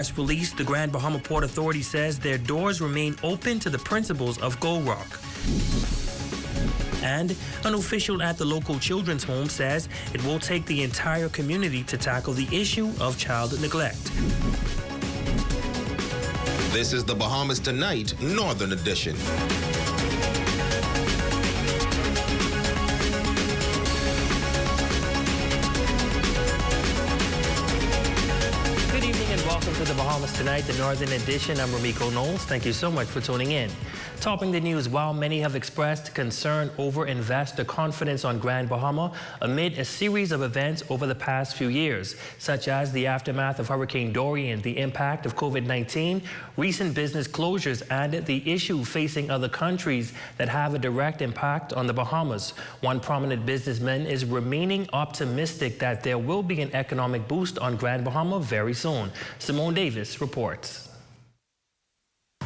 As released, the Grand Bahama Port Authority says their doors remain open to the principles of Gold Rock. And an official at the local children's home says it will take the entire community to tackle the issue of child neglect. This is the Bahamas Tonight, Northern Edition. To the Bahamas Tonight, the Northern Edition. I'm Ramiko Knowles. Thank you so much for tuning in. Topping the news, while many have expressed concern over investor confidence on Grand Bahama amid a series of events over the past few years, such as the aftermath of Hurricane Dorian, the impact of COVID-19, recent business closures, and the issue facing other countries that have a direct impact on the Bahamas. One prominent businessman is remaining optimistic that there will be an economic boost on Grand Bahama very soon. Simone Davis reports.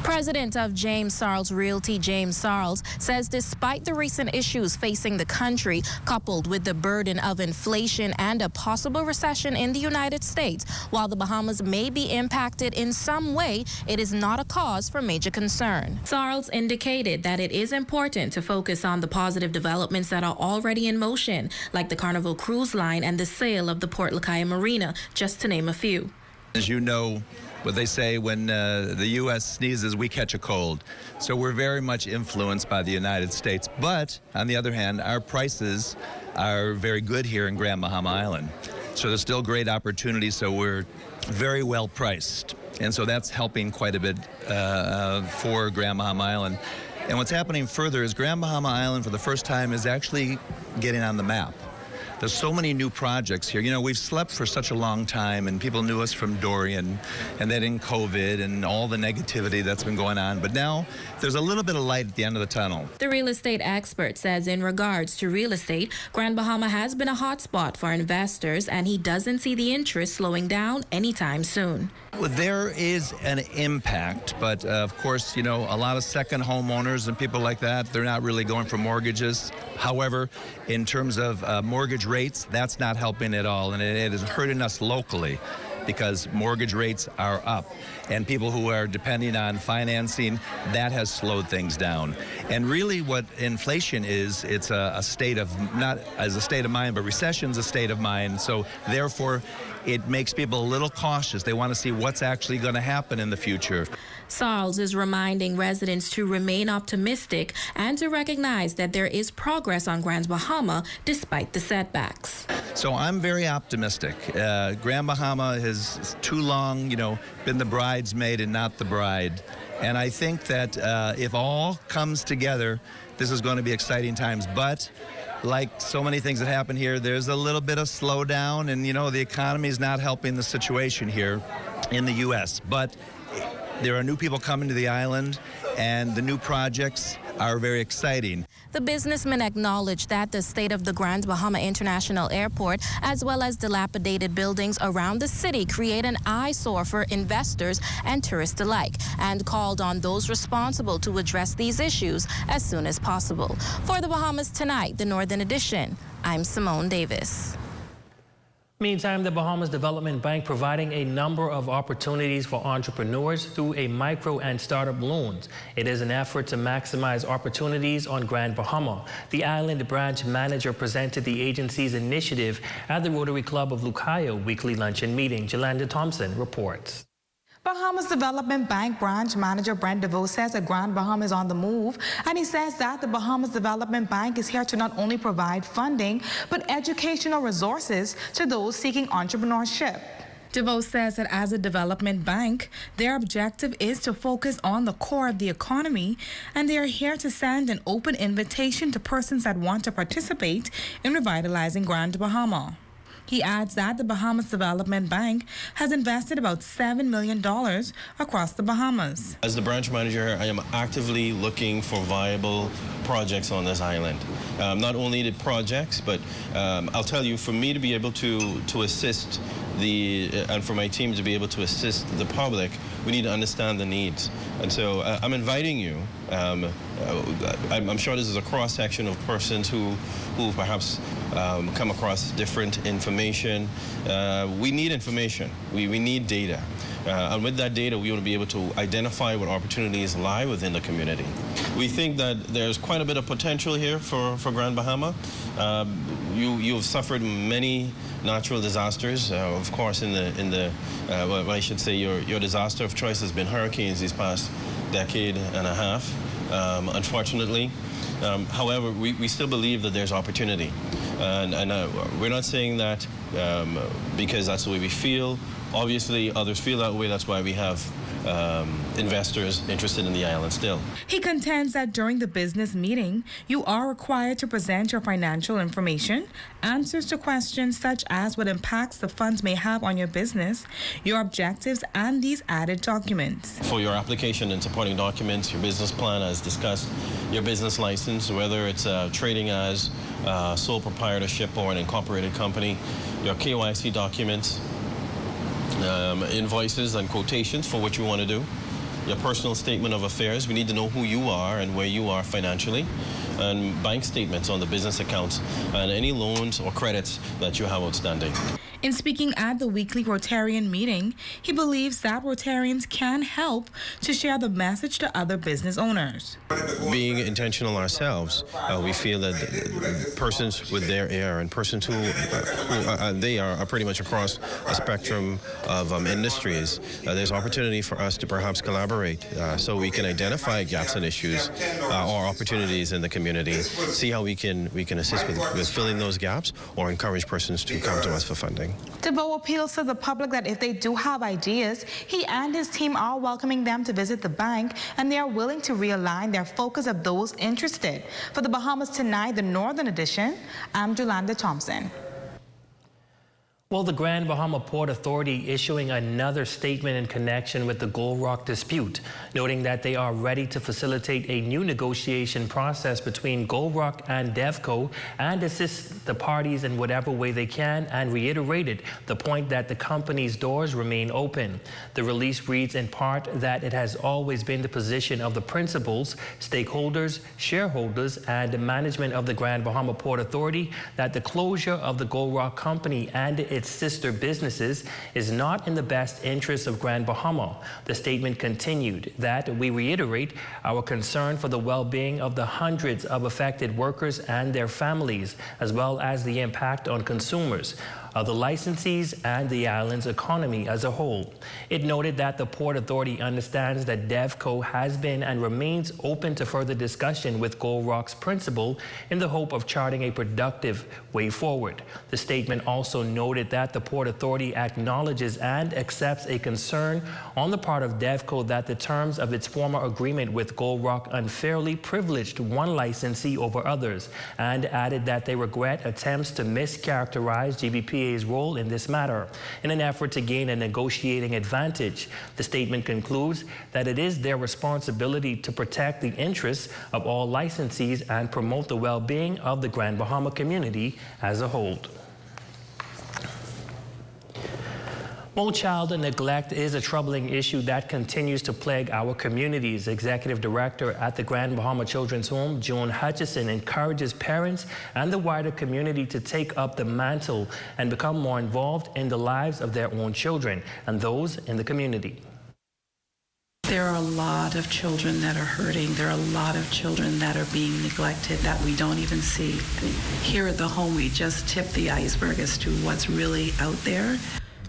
President of James Sarles Realty, James Sarles, says despite the recent issues facing the country, coupled with the burden of inflation and a possible recession in the United States, while the Bahamas may be impacted in some way, it is not a cause for major concern. Sarles indicated that it is important to focus on the positive developments that are already in motion, like the Carnival Cruise Line and the sale of the Port Lakaya Marina, just to name a few. As you know, what they say, when the U.S. sneezes, we catch a cold. So we're very much influenced by the United States. But on the other hand, our prices are very good here in Grand Bahama Island. So there's still great opportunities, so we're very well priced. And so that's helping quite a bit for Grand Bahama Island. And what's happening further is Grand Bahama Island, for the first time, is actually getting on the map. There's so many new projects here. You know, we've slept for such a long time, and people knew us from Dorian, and then in COVID, and all the negativity that's been going on. But now, there's a little bit of light at the end of the tunnel. The real estate expert says in regards to real estate, Grand Bahama has been a hotspot for investors, and he doesn't see the interest slowing down anytime soon. Well, there is an impact, but of course, you know, a lot of second homeowners and people like that, they're not really going for mortgages. However, in terms of mortgage rates, that's not helping at all, and it is hurting us locally because mortgage rates are up, and people who are depending on financing, that has slowed things down. And really what inflation is, it's a state of, not as a state of mind, but recession's a state of mind. So therefore, it makes people a little cautious. They want to see what's actually going to happen in the future. Sarles is reminding residents to remain optimistic and to recognize that there is progress on Grand Bahama despite the setbacks. So I'm very optimistic. Grand Bahama has too long, you know, been the bridesmaid and not the bride. And I think that if all comes together, this is going to be exciting times. But like so many things that happen here, there's a little bit of slowdown, and, you know, the economy is not helping the situation here in the U.S. But there are new people coming to the island, and the new projects are very exciting. The businessman acknowledged that the state of the Grand Bahama International Airport, as well as dilapidated buildings around the city, create an eyesore for investors and tourists alike, and called on those responsible to address these issues as soon as possible. For the Bahamas Tonight, the Northern Edition, I'm Simone Davis. Meantime, the Bahamas Development Bank providing a number of opportunities for entrepreneurs through a micro and startup loans. It is an effort to maximize opportunities on Grand Bahama. The island branch manager presented the agency's initiative at the Rotary Club of Lucayo weekly luncheon meeting. Jolanda Thompson reports. Bahamas Development Bank branch manager Brent DeVoe says that Grand Bahama is on the move, and he says that the Bahamas Development Bank is here to not only provide funding, but educational resources to those seeking entrepreneurship. DeVoe says that as a development bank, their objective is to focus on the core of the economy, and they are here to send an open invitation to persons that want to participate in revitalizing Grand Bahama. He adds that the Bahamas Development Bank has invested about $7 million across the Bahamas. As the branch manager, I am actively looking for viable projects on this island. Not only the projects, but I'll tell you, for me to be able to assist and for my team to be able to assist the public, we need to understand the needs. And so I'm inviting you. I'm sure this is a cross-section of persons who perhaps come across different information. We need information. We need data. And with that data, we will be able to identify what opportunities lie within the community. We think that there's quite a bit of potential here for Grand Bahama. You have suffered many natural disasters. Of course, well, I should say your disaster of choice has been hurricanes these past decade and a half, unfortunately. However, we still believe that there's opportunity. And we're not saying that because that's the way we feel. Obviously, others feel that way. That's why we have investors interested in the island still. He contends that during the business meeting, you are required to present your financial information, answers to questions such as what impacts the funds may have on your business, your objectives, and these added documents. For your application and supporting documents, your business plan as discussed, your business license, whether it's trading as sole proprietorship or an incorporated company, your KYC documents, invoices and quotations for what you want to do, your personal statement of affairs. We need to know who you are and where you are financially, and bank statements on the business accounts and any loans or credits that you have outstanding. In speaking at the weekly Rotarian meeting, he believes that Rotarians can help to share the message to other business owners. Being intentional ourselves, we feel that persons with their air and persons who they are pretty much across a spectrum of industries, there's opportunity for us to perhaps collaborate so we can identify gaps and issues or opportunities in the community, see how we can assist with filling those gaps or encourage persons to come to us for funding. DeVoe appeals to the public that if they do have ideas, he and his team are welcoming them to visit the bank, and they are willing to realign their focus of those interested. For the Bahamas Tonight, the Northern Edition, I'm Jolanda Thompson. Well, the Grand Bahama Port Authority issuing another statement in connection with the Gold Rock dispute, noting that they are ready to facilitate a new negotiation process between Gold Rock and DevCo and assist the parties in whatever way they can, and reiterated the point that the company's doors remain open. The release reads in part that it has always been the position of the principals, stakeholders, shareholders, and management of the Grand Bahama Port Authority that the closure of the Gold Rock Company and its sister businesses is not in the best interest of Grand Bahama. The statement continued that we reiterate our concern for the well-being of the hundreds of affected workers and their families, as well as the impact on consumers, of the licensees, and the island's economy as a whole. It noted that the Port Authority understands that DevCo has been and remains open to further discussion with Gold Rock's principal in the hope of charting a productive way forward. The statement also noted that the Port Authority acknowledges and accepts a concern on the part of DevCo that the terms of its former agreement with Gold Rock unfairly privileged one licensee over others, and added that they regret attempts to mischaracterize GBPA's role in this matter in an effort to gain a negotiating advantage. The statement concludes that it is their responsibility to protect the interests of all licensees and promote the well-being of the Grand Bahama community as a whole. Well, child neglect is a troubling issue that continues to plague our communities. Executive Director at the Grand Bahama Children's Home, Joan Hutchison, encourages parents and the wider community to take up the mantle and become more involved in the lives of their own children and those in the community. There are a lot of children that are hurting. There are a lot of children that are being neglected that we don't even see. Here at the home, we just tip the iceberg as to what's really out there.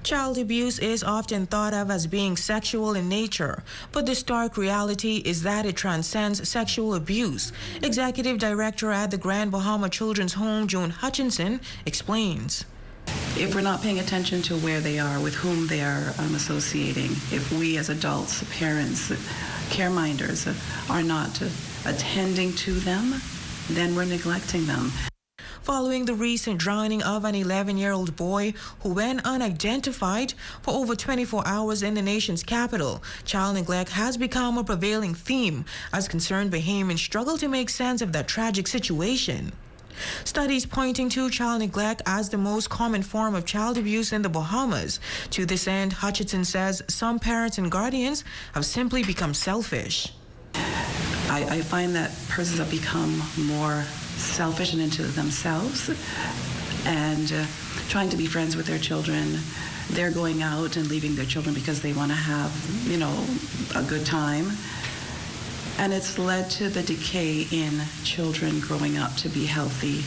Child abuse is often thought of as being sexual in nature, but the stark reality is that it transcends sexual abuse. Executive Director at the Grand Bahama Children's Home, Joan Hutchinson, explains. If we're not paying attention to where they are, with whom they are associating, if we as adults, parents, careminders are not attending to them, then we're neglecting them. Following the recent drowning of an 11-year-old boy who went unidentified for over 24 hours in the nation's capital, child neglect has become a prevailing theme as concerned Bahamians struggle to make sense of that tragic situation. Studies pointing to child neglect as the most common form of child abuse in the Bahamas. To this end, Hutchinson says some parents and guardians have simply become selfish. I find that persons have become more selfish and into themselves and trying to be friends with their children, they're going out and leaving their children because they want to have, a good time. And it's led to the decay in children growing up to be healthy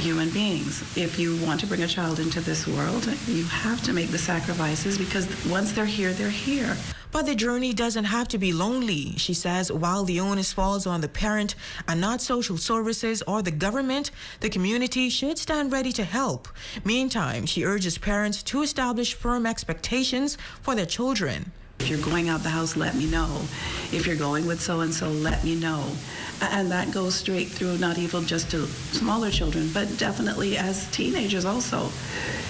human beings. If you want to bring a child into this world, you have to make the sacrifices because once they're here, they're here. But the journey doesn't have to be lonely, she says. While the onus falls on the parent and not social services or the government, the community should stand ready to help. Meantime, she urges parents to establish firm expectations for their children. If you're going out the house, let me know. If you're going with so-and-so, let me know. And that goes straight through, not even just to smaller children, but definitely as teenagers also,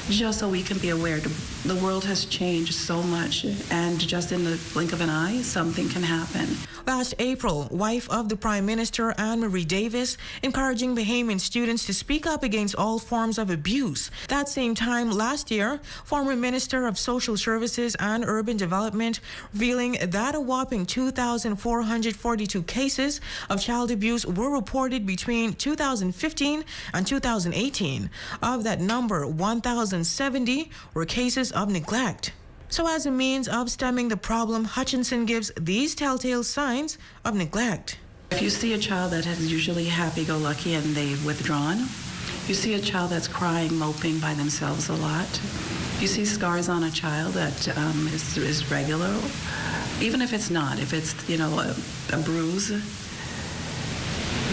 just so we can be aware. The world has changed so much, and just in the blink of an eye, something can happen. Last April, wife of the Prime Minister, Anne-Marie Davis, encouraging Bahamian students to speak up against all forms of abuse. That same time last year, former Minister of Social Services and Urban Development revealing that a whopping 2,442 cases of child abuse were reported between 2015 and 2018. Of that number, 1,070 were cases of neglect. So as a means of stemming the problem, Hutchinson gives these telltale signs of neglect. If you see a child that is usually happy-go-lucky and they've withdrawn, if you see a child that's crying, moping by themselves a lot, if you see scars on a child that is regular, even if it's not, if it's, a bruise,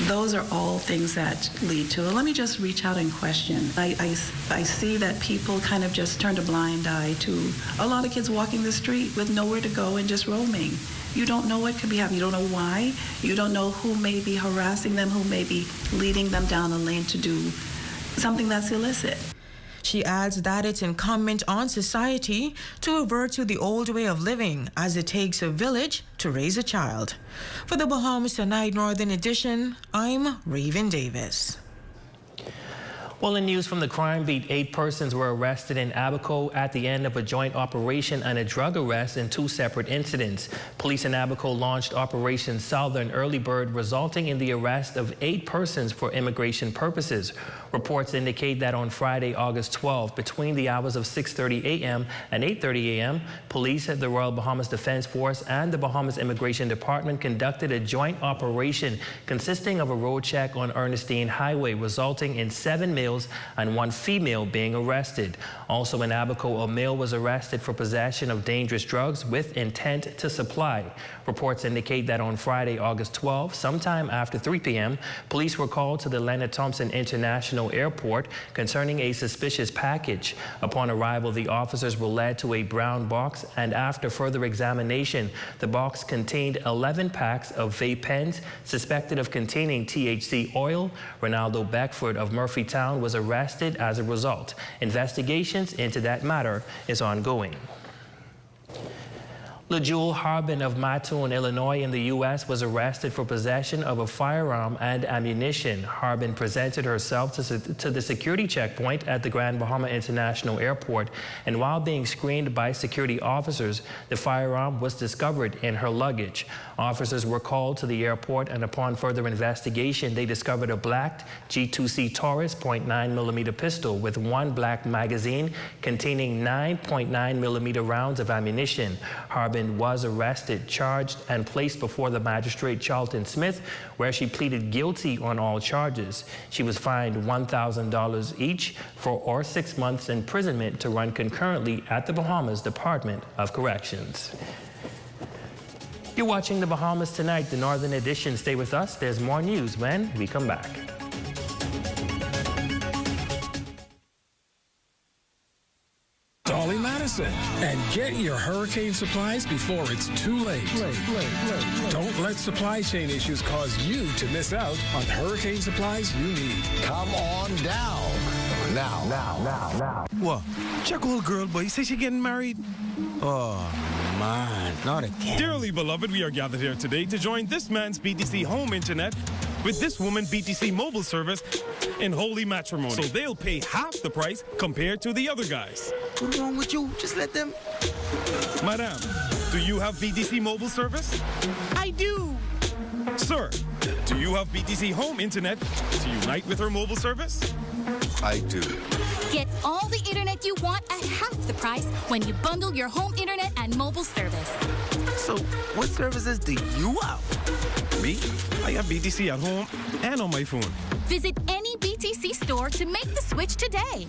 those are all things that lead to it. Let me just reach out and question. I see that people kind of just turned a blind eye to a lot of kids walking the street with nowhere to go and just roaming. You don't know what could be happening. You don't know why. You don't know who may be harassing them, who may be leading them down a lane to do something that's illicit. She adds that it's incumbent on society to revert to the old way of living, as it takes a village to raise a child. For the Bahamas Tonight Northern Edition, I'm Raven Davis. Well, in news from the crime beat, 8 persons were arrested in Abaco at the end of a joint operation and a drug arrest in 2 separate incidents. Police in Abaco launched Operation Southern Early Bird, resulting in the arrest of 8 persons for immigration purposes. Reports indicate that on Friday, August 12, between the hours of 6:30 a.m. and 8:30 a.m., police at the Royal Bahamas Defense Force and the Bahamas Immigration Department conducted a joint operation consisting of a road check on Ernestine Highway, resulting in 7 males and 1 female being arrested. Also in Abaco, a male was arrested for possession of dangerous drugs with intent to supply. Reports indicate that on Friday, August 12, sometime after 3 p.m., police were called to the Leonard Thompson International Airport concerning a suspicious package. Upon arrival, the officers were led to a brown box, and after further examination, the box contained 11 packs of vape pens suspected of containing THC oil. Ronaldo Beckford of Murphytown was arrested as a result. Investigations into that matter is ongoing. LaJewel Harbin of Mattoon, Illinois in the U.S. was arrested for possession of a firearm and ammunition. Harbin presented herself to the security checkpoint at the Grand Bahama International Airport, and while being screened by security officers, the firearm was discovered in her luggage. Officers were called to the airport, and upon further investigation, they discovered a black G2C Taurus .9mm pistol with 1 black magazine containing 9.9mm rounds of ammunition. Harbin was arrested, charged, and placed before the magistrate Charlton Smith, where she pleaded guilty on all charges. She was fined $1,000 each or 6 months imprisonment to run concurrently at the Bahamas Department of Corrections. You're watching the Bahamas Tonight, the Northern Edition. Stay with us. There's more news when we come back. Dolly Madison, and get your hurricane supplies before it's too late. Don't let supply chain issues cause you to miss out on hurricane supplies you need. Come on down. Now. What? Check old girl, boy. You say she getting married? Oh, man. Not again. Dearly beloved, we are gathered here today to join this man's BTC home internet with this woman BTC mobile service in holy matrimony. So they'll pay half the price compared to the other guys. What's wrong with you? Just let them... Madam, do you have BTC mobile service? I do. Sir, do you have BTC home internet to unite with her mobile service? I do. Get all the internet you want at half the price when you bundle your home internet and mobile service. So, what services do you have? Me? I got BTC at home and on my phone. Visit any BTC store to make the switch today.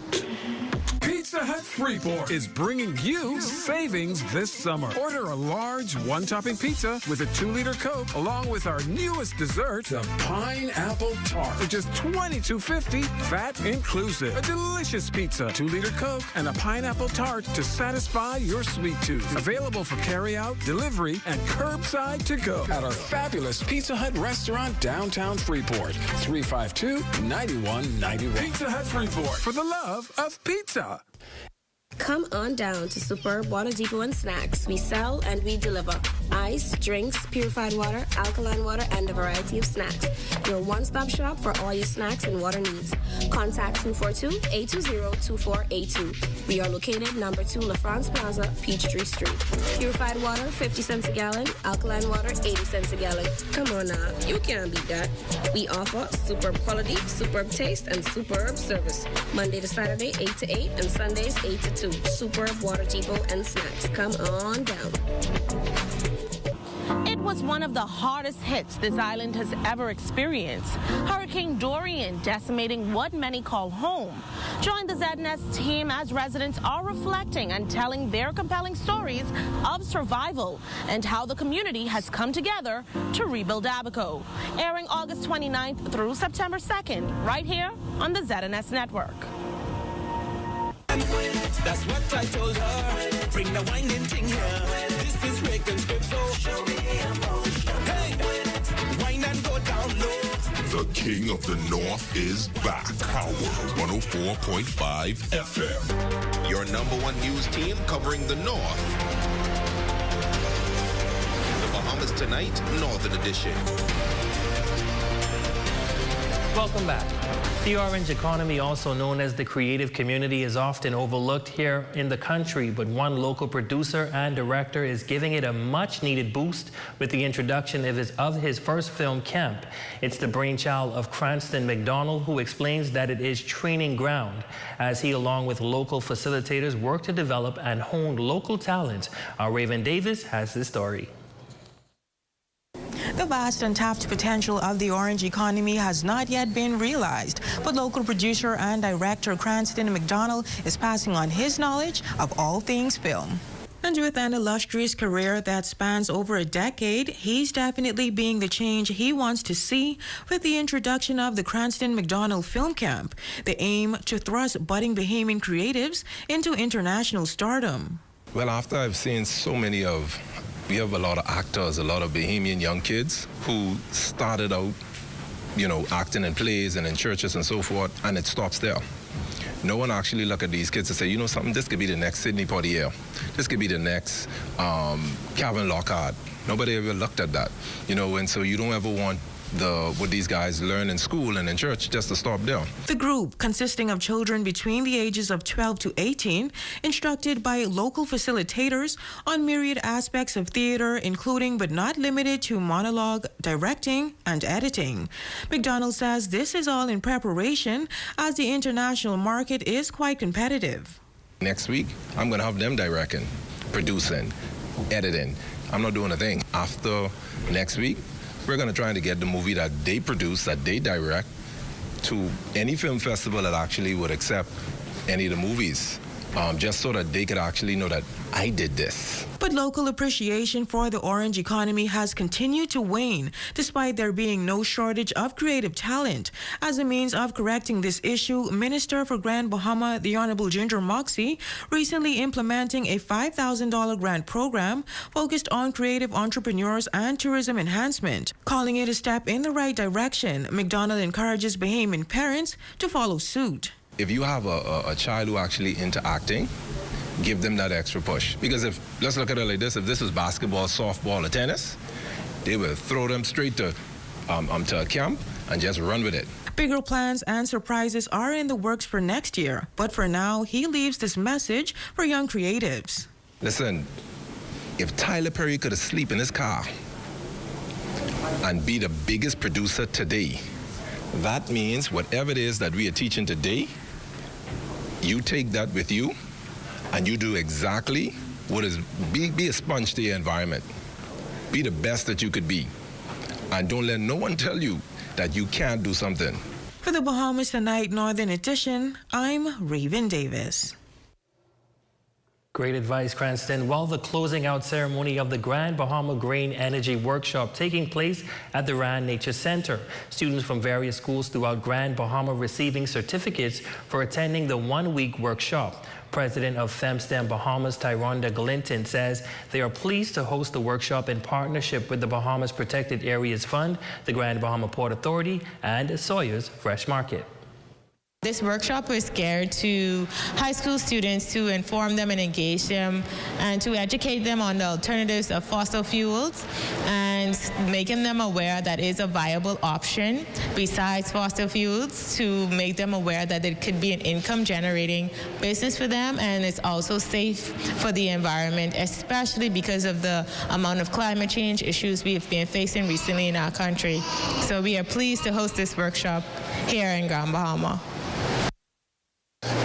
Pizza Hut Freeport is bringing you savings this summer. Order a large one-topping pizza with a 2-liter Coke, along with our newest dessert, the pineapple tart, for just $22.50, VAT inclusive. A delicious pizza, 2-liter Coke, and a pineapple tart to satisfy your sweet tooth. Available for carry-out, delivery, and curbside to go at our fabulous Pizza Hut restaurant downtown Freeport, 352-9191. Pizza Hut Freeport, for the love of pizza. Come on down to Superb Water Depot and Snacks. We sell and we deliver ice, drinks, purified water, alkaline water, and a variety of snacks. Your one-stop shop for all your snacks and water needs. Contact 242-820-2482. We are located number 2 La France Plaza, Peachtree Street. Purified water, 50 cents a gallon. Alkaline water, 80 cents a gallon. Come on now, you can't beat that. We offer superb quality, superb taste, and superb service. Monday to Saturday, 8 to 8, and Sundays, 8 to 2. Superb Water Depot and Snacks. Come on down. It was one of the hardest hits this island has ever experienced. Hurricane Dorian decimating what many call home. Join the ZNS team as residents are reflecting and telling their compelling stories of survival and how the community has come together to rebuild Abaco. Airing August 29th through September 2nd, right here on the ZNS Network. That's what I told her. Bring the winding thing here. This is Rick so show me emotion. Hey, wine and go down low. The King of the North is back. Power 104.5 FM. Your #1 news team covering the North. The Bahamas Tonight, Northern Edition. Welcome back. The orange economy, also known as the creative community, is often overlooked here in the country, but one local producer and director is giving it a much-needed boost with the introduction of his first film, Camp. It's the brainchild of Cranston McDonald, who explains that it is training ground as he, along with local facilitators, work to develop and hone local talent. Our Raven Davis has this story. The vast untapped potential of the orange economy has not yet been realized, but local producer and director Cranston McDonald is passing on his knowledge of all things film. And with an illustrious career that spans over a decade, he's definitely being the change he wants to see with the introduction of the Cranston McDonald Film Camp, the aim to thrust budding Bahamian creatives into international stardom. Well, after I've seen so many we have a lot of actors, a lot of Bahamian young kids who started out, acting in plays and in churches and so forth, and it stops there. No one actually look at these kids and say, something, this could be the next Sidney Poitier. This could be the next Calvin Lockhart. Nobody ever looked at that, and so you don't ever want what these guys learn in school and in church just to stop there. The group, consisting of children between the ages of 12 to 18, instructed by local facilitators on myriad aspects of theater, including but not limited to monologue, directing, and editing. McDonald says this is all in preparation as the international market is quite competitive. Next week, I'm going to have them directing, producing, editing. I'm not doing a thing. After next week, we're going to try to get the movie that they produce, that they direct, to any film festival that actually would accept any of the movies, just so that they could actually know that I did this. But local appreciation for the orange economy has continued to wane, despite there being no shortage of creative talent. As a means of correcting this issue, Minister for Grand Bahama, the Honorable Ginger Moxie, recently implementing a $5,000 grant program focused on creative entrepreneurs and tourism enhancement. Calling it a step in the right direction, McDonald encourages Bahamian parents to follow suit. If you have a child who actually into acting, give them that extra push. Because let's look at it like this, if this was basketball, softball, or tennis, they will throw them straight to a camp and just run with it. Bigger plans and surprises are in the works for next year, but for now, he leaves this message for young creatives. Listen, if Tyler Perry could sleep in his car and be the biggest producer today, that means whatever it is that we are teaching today, you take that with you and you do exactly what is, be a sponge to your environment. Be the best that you could be. And don't let no one tell you that you can't do something. For the Bahamas Tonight Northern Edition, I'm Raven Davis. Great advice, Cranston. Well, the closing out ceremony of the Grand Bahama Grain Energy Workshop taking place at the Rand Nature Center. Students from various schools throughout Grand Bahama receiving certificates for attending the one-week workshop. President of FemSTEM Bahamas, Tyronda Glinton, says they are pleased to host the workshop in partnership with the Bahamas Protected Areas Fund, the Grand Bahama Port Authority, and Sawyer's Fresh Market. This workshop was geared to high school students to inform them and engage them and to educate them on the alternatives of fossil fuels and making them aware that is a viable option besides fossil fuels, to make them aware that it could be an income generating business for them, and it's also safe for the environment, especially because of the amount of climate change issues we've been facing recently in our country. So we are pleased to host this workshop here in Grand Bahama.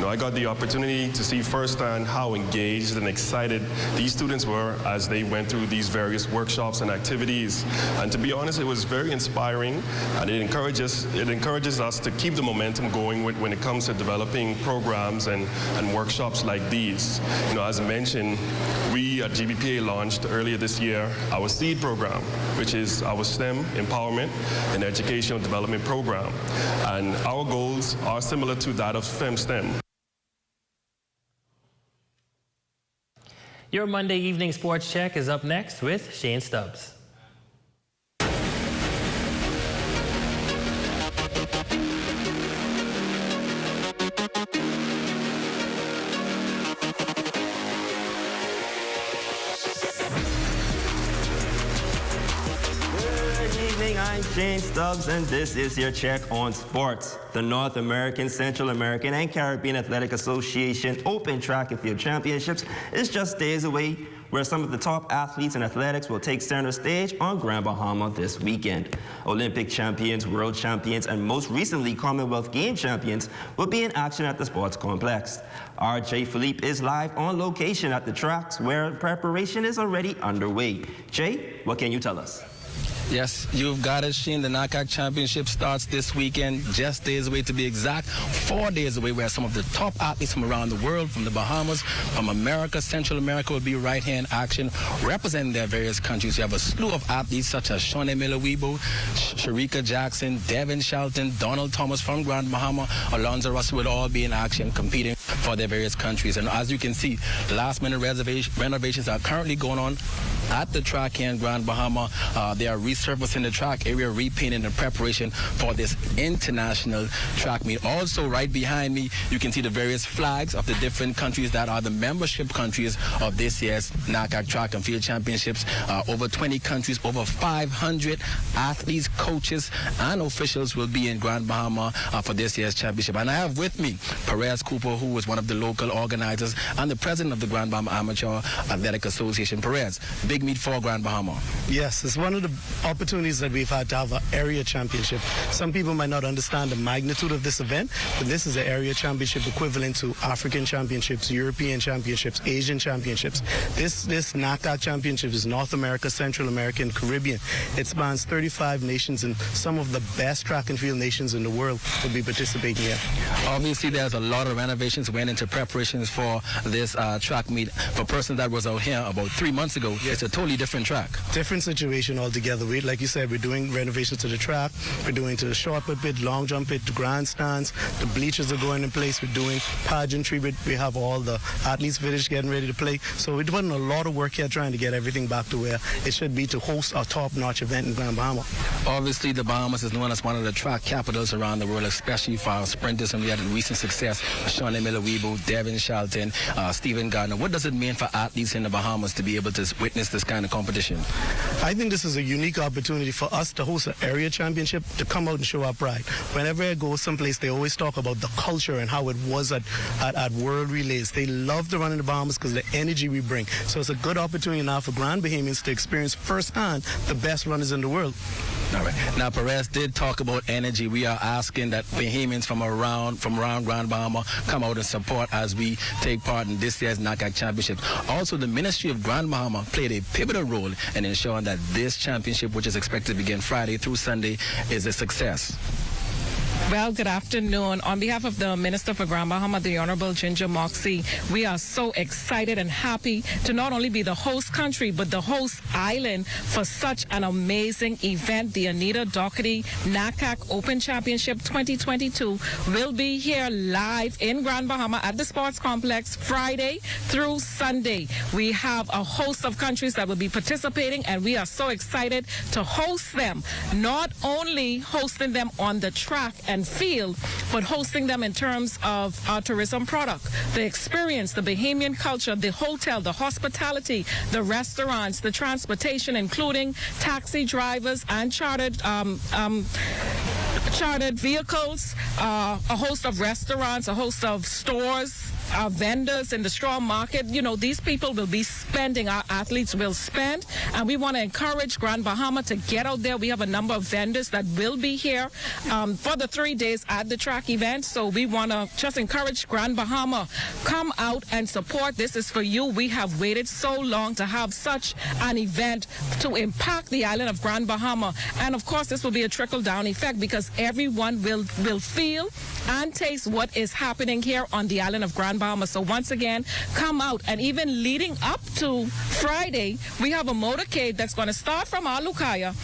I got the opportunity to see firsthand how engaged and excited these students were as they went through these various workshops and activities. And to be honest, it was very inspiring, and it encourages us to keep the momentum going when it comes to developing programs and workshops like these. As mentioned, we at GBPA launched earlier this year our SEED program, which is our STEM Empowerment and Educational Development Program. And our goals are similar to that of FemSTEM. Your Monday evening sports check is up next with Shane Stubbs. I'm Shane Stubbs, and this is your check on sports. The North American, Central American, and Caribbean Athletic Association Open Track and Field Championships is just days away, where some of the top athletes in athletics will take center stage on Grand Bahama this weekend. Olympic champions, world champions, and most recently Commonwealth Game champions will be in action at the sports complex. RJ Philippe is live on location at the tracks, where preparation is already underway. Jay, what can you tell us? Yes, you've got it, Shane. The NACAC Championship starts this weekend, just days away to be exact, 4 days away, where some of the top athletes from around the world, from the Bahamas, from America, Central America, will be right here in action, representing their various countries. You have a slew of athletes such as Shawnee Miller-Weibo, Sharika Jackson, Devin Shelton, Donald Thomas from Grand Bahama, Alonzo Russell will all be in action competing for their various countries. And as you can see, last-minute renovations are currently going on at the track here in Grand Bahama. They are resurfacing the track area, repainting in preparation for this international track meet. Also, right behind me, you can see the various flags of the different countries that are the membership countries of this year's NACAC Track and Field Championships. Over 20 countries, over 500 athletes, coaches, and officials will be in Grand Bahama for this year's championship. And I have with me Perez Cooper, who is one of the local organizers and the president of the Grand Bahama Amateur Athletic Association. Perez, big meet for Grand Bahama. Yes, it's one of the opportunities that we've had to have an area championship. Some people might not understand the magnitude of this event, but this is an area championship equivalent to African championships, European championships, Asian championships. This NACAC championship is North America, Central America, and Caribbean. It spans 35 nations, and some of the best track and field nations in the world will be participating here. Obviously, there's a lot of renovations went into preparations for this track meet. For a person that was out here about 3 months ago, it's a totally different track. Different situation altogether. Like you said, we're doing renovations to the track, we're doing to the short pit, long jump pit, the grandstands, the bleachers are going in place, we're doing pageantry, we have all the athletes finished getting ready to play. So we're doing a lot of work here trying to get everything back to where it should be to host a top-notch event in Grand Bahama. Obviously, the Bahamas is known as one of the track capitals around the world, especially for our sprinters, and we had recent success. Shawnee Miller-Weibo, Devin Shelton, Stephen Gardner. What does it mean for athletes in the Bahamas to be able to witness this kind of competition? I think this is a unique opportunity for us to host an area championship, to come out and show our pride. Whenever I go someplace, they always talk about the culture and how it was at World Relays. They love to run in the Bahamas because of the energy we bring. So it's a good opportunity now for Grand Bahamians to experience firsthand the best runners in the world. All right. Now, Perez did talk about energy. We are asking that Bahamians from around Grand Bahama come out and support as we take part in this year's NACAC Championship. Also, the Ministry of Grand Bahama played a pivotal role in ensuring that this championship, which is expected to begin Friday through Sunday, is a success. Well, good afternoon. On behalf of the Minister for Grand Bahama, the Honorable Ginger Moxie, we are so excited and happy to not only be the host country, but the host island for such an amazing event. The Anita Doherty NACAC Open Championship 2022 will be here live in Grand Bahama at the Sports Complex Friday through Sunday. We have a host of countries that will be participating, and we are so excited to host them, not only hosting them on the track and field, but hosting them in terms of our tourism product, the experience, the Bahamian culture, the hotel, the hospitality, the restaurants, the transportation, including taxi drivers and chartered vehicles, a host of restaurants, a host of stores, our vendors in the straw market. You know, these people will be spending, our athletes will spend, and we want to encourage Grand Bahama to get out there. We have a number of vendors that will be here for the 3 days at the track event, so we want to just encourage Grand Bahama, come out and support. This is for you. We have waited so long to have such an event to impact the island of Grand Bahama, and of course this will be a trickle-down effect because everyone will feel and taste what is happening here on the island of Grand Bahama. So once again, come out. And even leading up to Friday, we have a motorcade that's going to start from Alukaya,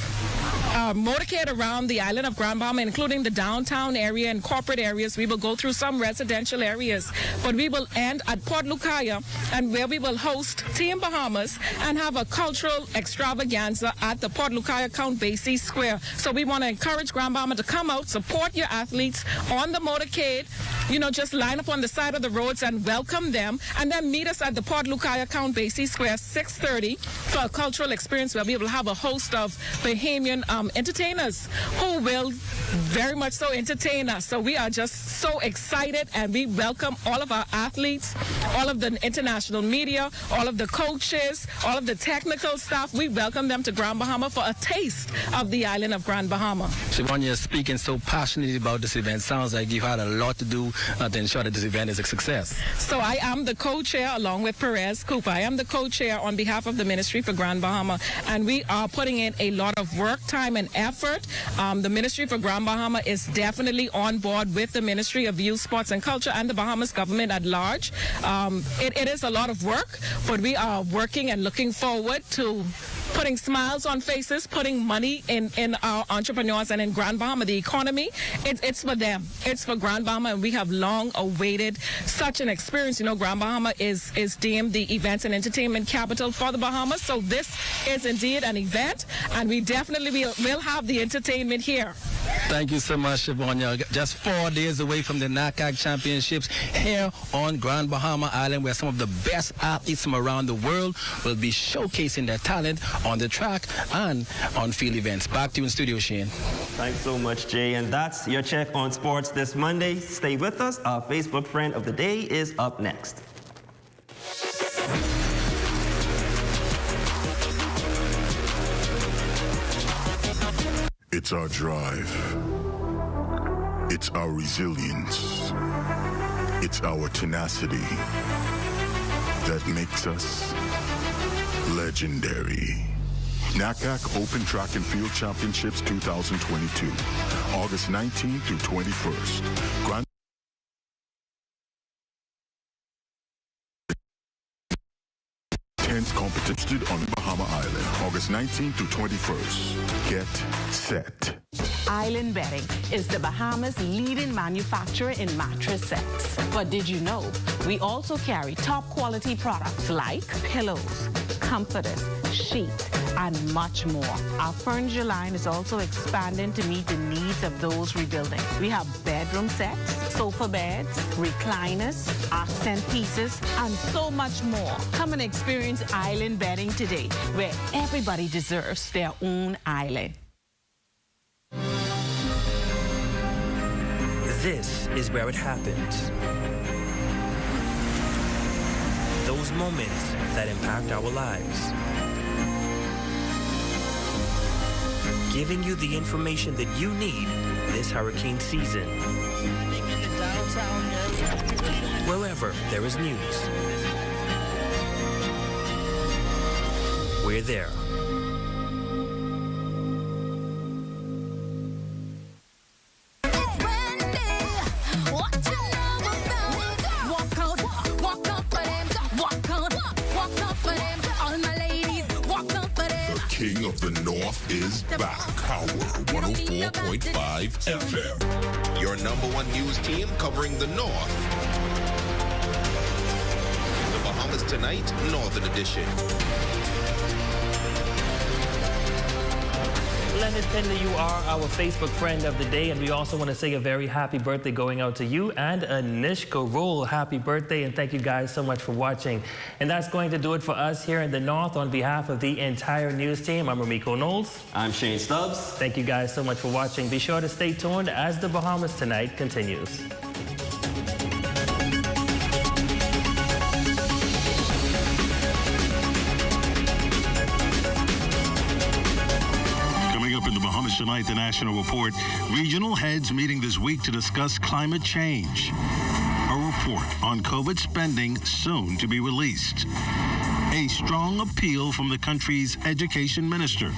motorcade around the island of Grand Bahama, including the downtown area and corporate areas. We will go through some residential areas, but we will end at Port Lucaya, and where we will host Team Bahamas and have a cultural extravaganza at the Port Lucaya Count Basie Square. So we want to encourage Grand Bahama to come out, support your athletes on the motorcade. You know, just line up on the side of the roads and welcome them, and then meet us at the Port Lucaya Count Basie Square 6:30 for a cultural experience where we will have a host of Bahamian entertainers who will very much so entertain us. So we are just so excited, and we welcome all of our athletes, all of the international media, all of the coaches, all of the technical staff. We welcome them to Grand Bahama for a taste of the island of Grand Bahama. Siobhan, you're speaking so passionately about this event. Sounds like you've had a lot to do to ensure that this event is a success. So I am the co-chair along with Perez Cooper. I am the co-chair on behalf of the Ministry for Grand Bahama, and we are putting in a lot of work, time, and effort. The Ministry for Grand Bahama is definitely on board with the Ministry of Youth, Sports, and Culture and the Bahamas government at large. It is a lot of work, but we are working and looking forward to putting smiles on faces, putting money in our entrepreneurs and in Grand Bahama, the economy. It's for them. It's for Grand Bahama, and we have long awaited such an experience. You know, Grand Bahama is deemed the events and entertainment capital for the Bahamas. So this is indeed an event, and we definitely will have the entertainment here. Thank you so much, Siobhan. Just 4 days away from the NACAC Championships here on Grand Bahama Island, where some of the best athletes from around the world will be showcasing their talent on the track and on field events. Back to you in studio, Shane. Thanks so much, Jay. And that's your check on sports this Monday. Stay with us. Our Facebook friend of the day is up next. It's our drive. It's our resilience. It's our tenacity that makes us legendary. NACAC Open Track and Field Championships 2022, August 19th through 21st. Grand competition on Bahama Island, August 19th through 21st. Get set. Island Bedding is the Bahamas' leading manufacturer in mattress sets. But did you know we also carry top quality products like pillows, comforters, sheets, and much more. Our furniture line is also expanding to meet the needs of those rebuilding. We have bedroom sets, sofa beds, recliners, accent pieces, and so much more. Come and experience island bedding today, where everybody deserves their own island. This is where it happens. Those moments that impact our lives. Giving you the information that you need this hurricane season. Wherever there is news, we're there. King of the North is back. Power 104.5 FM. Your number one news team covering the North. The Bahamas Tonight, Northern Edition. Leonard Pender, you are our Facebook friend of the day, and we also want to say a very happy birthday going out to you and Anishka Roll. Happy birthday, and thank you guys so much for watching. And that's going to do it for us here in the North. On behalf of the entire news team, I'm Ramiko Knowles. I'm Shane Stubbs. Thank you guys so much for watching. Be sure to stay tuned as the Bahamas Tonight continues. Tonight, the National Report. Regional heads meeting this week to discuss climate change. A report on COVID spending soon to be released. A strong appeal from the country's education minister.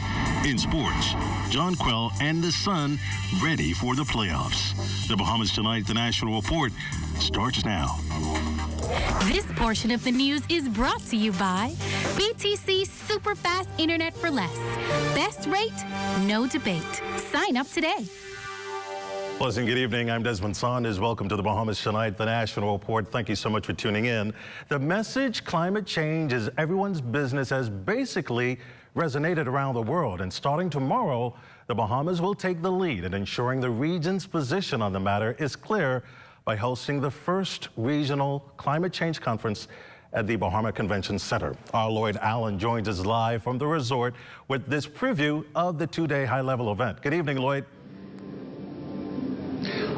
In sports, John Quell and the Sun ready for the playoffs. The Bahamas Tonight, the National Report starts now. This portion of the news is brought to you by BTC Super Fast Internet for Less. Best rate, no debate. Sign up today. Pleasant good evening. I'm Desmond Saunders. Welcome to the Bahamas Tonight, the National Report. Thank you so much for tuning in. The message, climate change is everyone's business, has basically resonated around the world. And starting tomorrow, the Bahamas will take the lead in ensuring the region's position on the matter is clear by hosting the first regional climate change conference at the Bahama Convention Center. Our Lloyd Allen joins us live from the resort with this preview of the two-day high-level event. Good evening, Lloyd.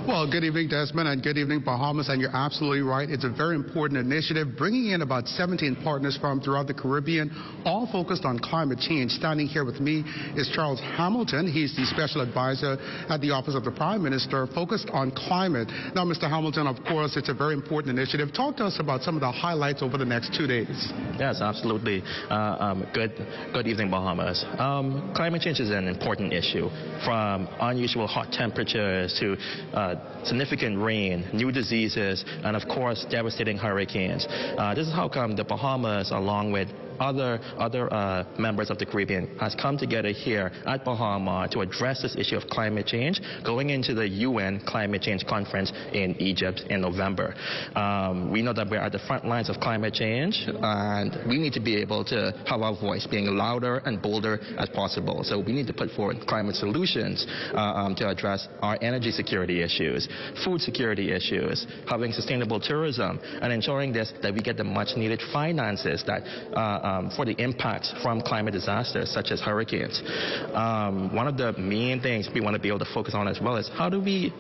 Well, good evening, Desmond, and good evening, Bahamas. And you're absolutely right. It's a very important initiative, bringing in about 17 partners from throughout the Caribbean, all focused on climate change. Standing here with me is Charles Hamilton. He's the special advisor at the Office of the Prime Minister, focused on climate. Now, Mr. Hamilton, of course, it's a very important initiative. Talk to us about some of the highlights over the next 2 days. Yes, absolutely. Good evening, Bahamas. Climate change is an important issue, from unusual hot temperatures to significant rain, new diseases, and of course devastating hurricanes. This is how come the Bahamas, along with other members of the Caribbean, has come together here at Bahama to address this issue of climate change, going into the UN Climate Change Conference in Egypt in November. We know that we're at the front lines of climate change, and we need to be able to have our voice being louder and bolder as possible. So we need to put forward climate solutions to address our energy security issues, food security issues, having sustainable tourism, and ensuring that we get the much needed finances that for the impacts from climate disasters such as hurricanes. One of the main things we want to be able to focus on as well is how do we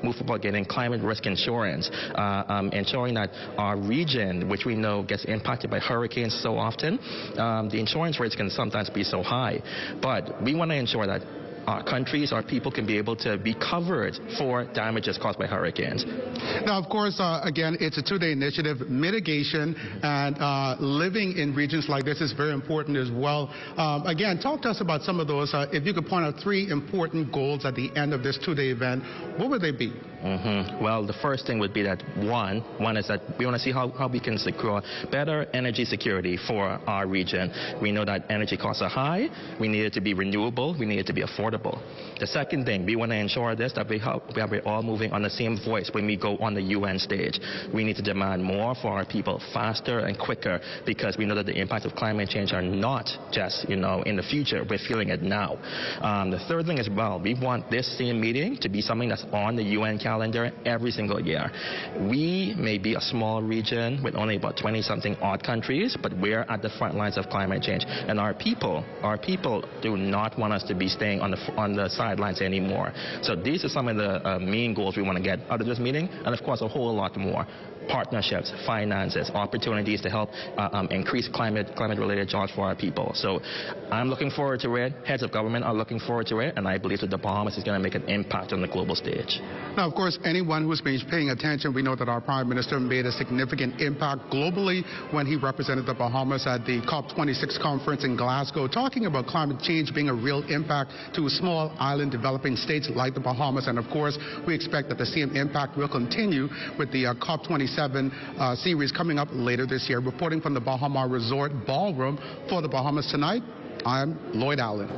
move forward getting climate risk insurance, ensuring that our region, which we know gets impacted by hurricanes so often, the insurance rates can sometimes be so high. But we want to ensure that our countries, our people can be able to be covered for damages caused by hurricanes. Now, of course, again, it's a two-day initiative. Mitigation and living in regions like this is very important as well. Again, talk to us about some of those. If you could point out 3 important goals at the end of this two-day event, what would they be? Well, the first thing would be that one is that we want to see how we can secure better energy security for our region. We know that energy costs are high. We need it to be renewable. We need it to be affordable. The second thing, we want to ensure that we're all moving on the same voice when we go on the UN stage. We need to demand more for our people faster and quicker, because we know that the impacts of climate change are not just, in the future. We're feeling it now. The third thing as well, we want this same meeting to be something that's on the UN calendar every single year. We may be a small region with only about 20-something odd countries, but we're at the front lines of climate change. And our people do not want us to be staying on the sidelines anymore. So these are some of the main goals we want to get out of this meeting, and of course a whole lot more. Partnerships, finances, opportunities to help increase climate-related jobs for our people. So I'm looking forward to it. Heads of government are looking forward to it, and I believe that the Bahamas is going to make an impact on the global stage. Now, of course, anyone who's been paying attention, we know that our Prime Minister made a significant impact globally when he represented the Bahamas at the COP26 conference in Glasgow, talking about climate change being a real impact to small island developing states like the Bahamas. And of course, we expect that the same impact will continue with the COP27 series coming up later this year. Reporting from the Bahama Resort Ballroom for the Bahamas Tonight, I'm Lloyd Allen.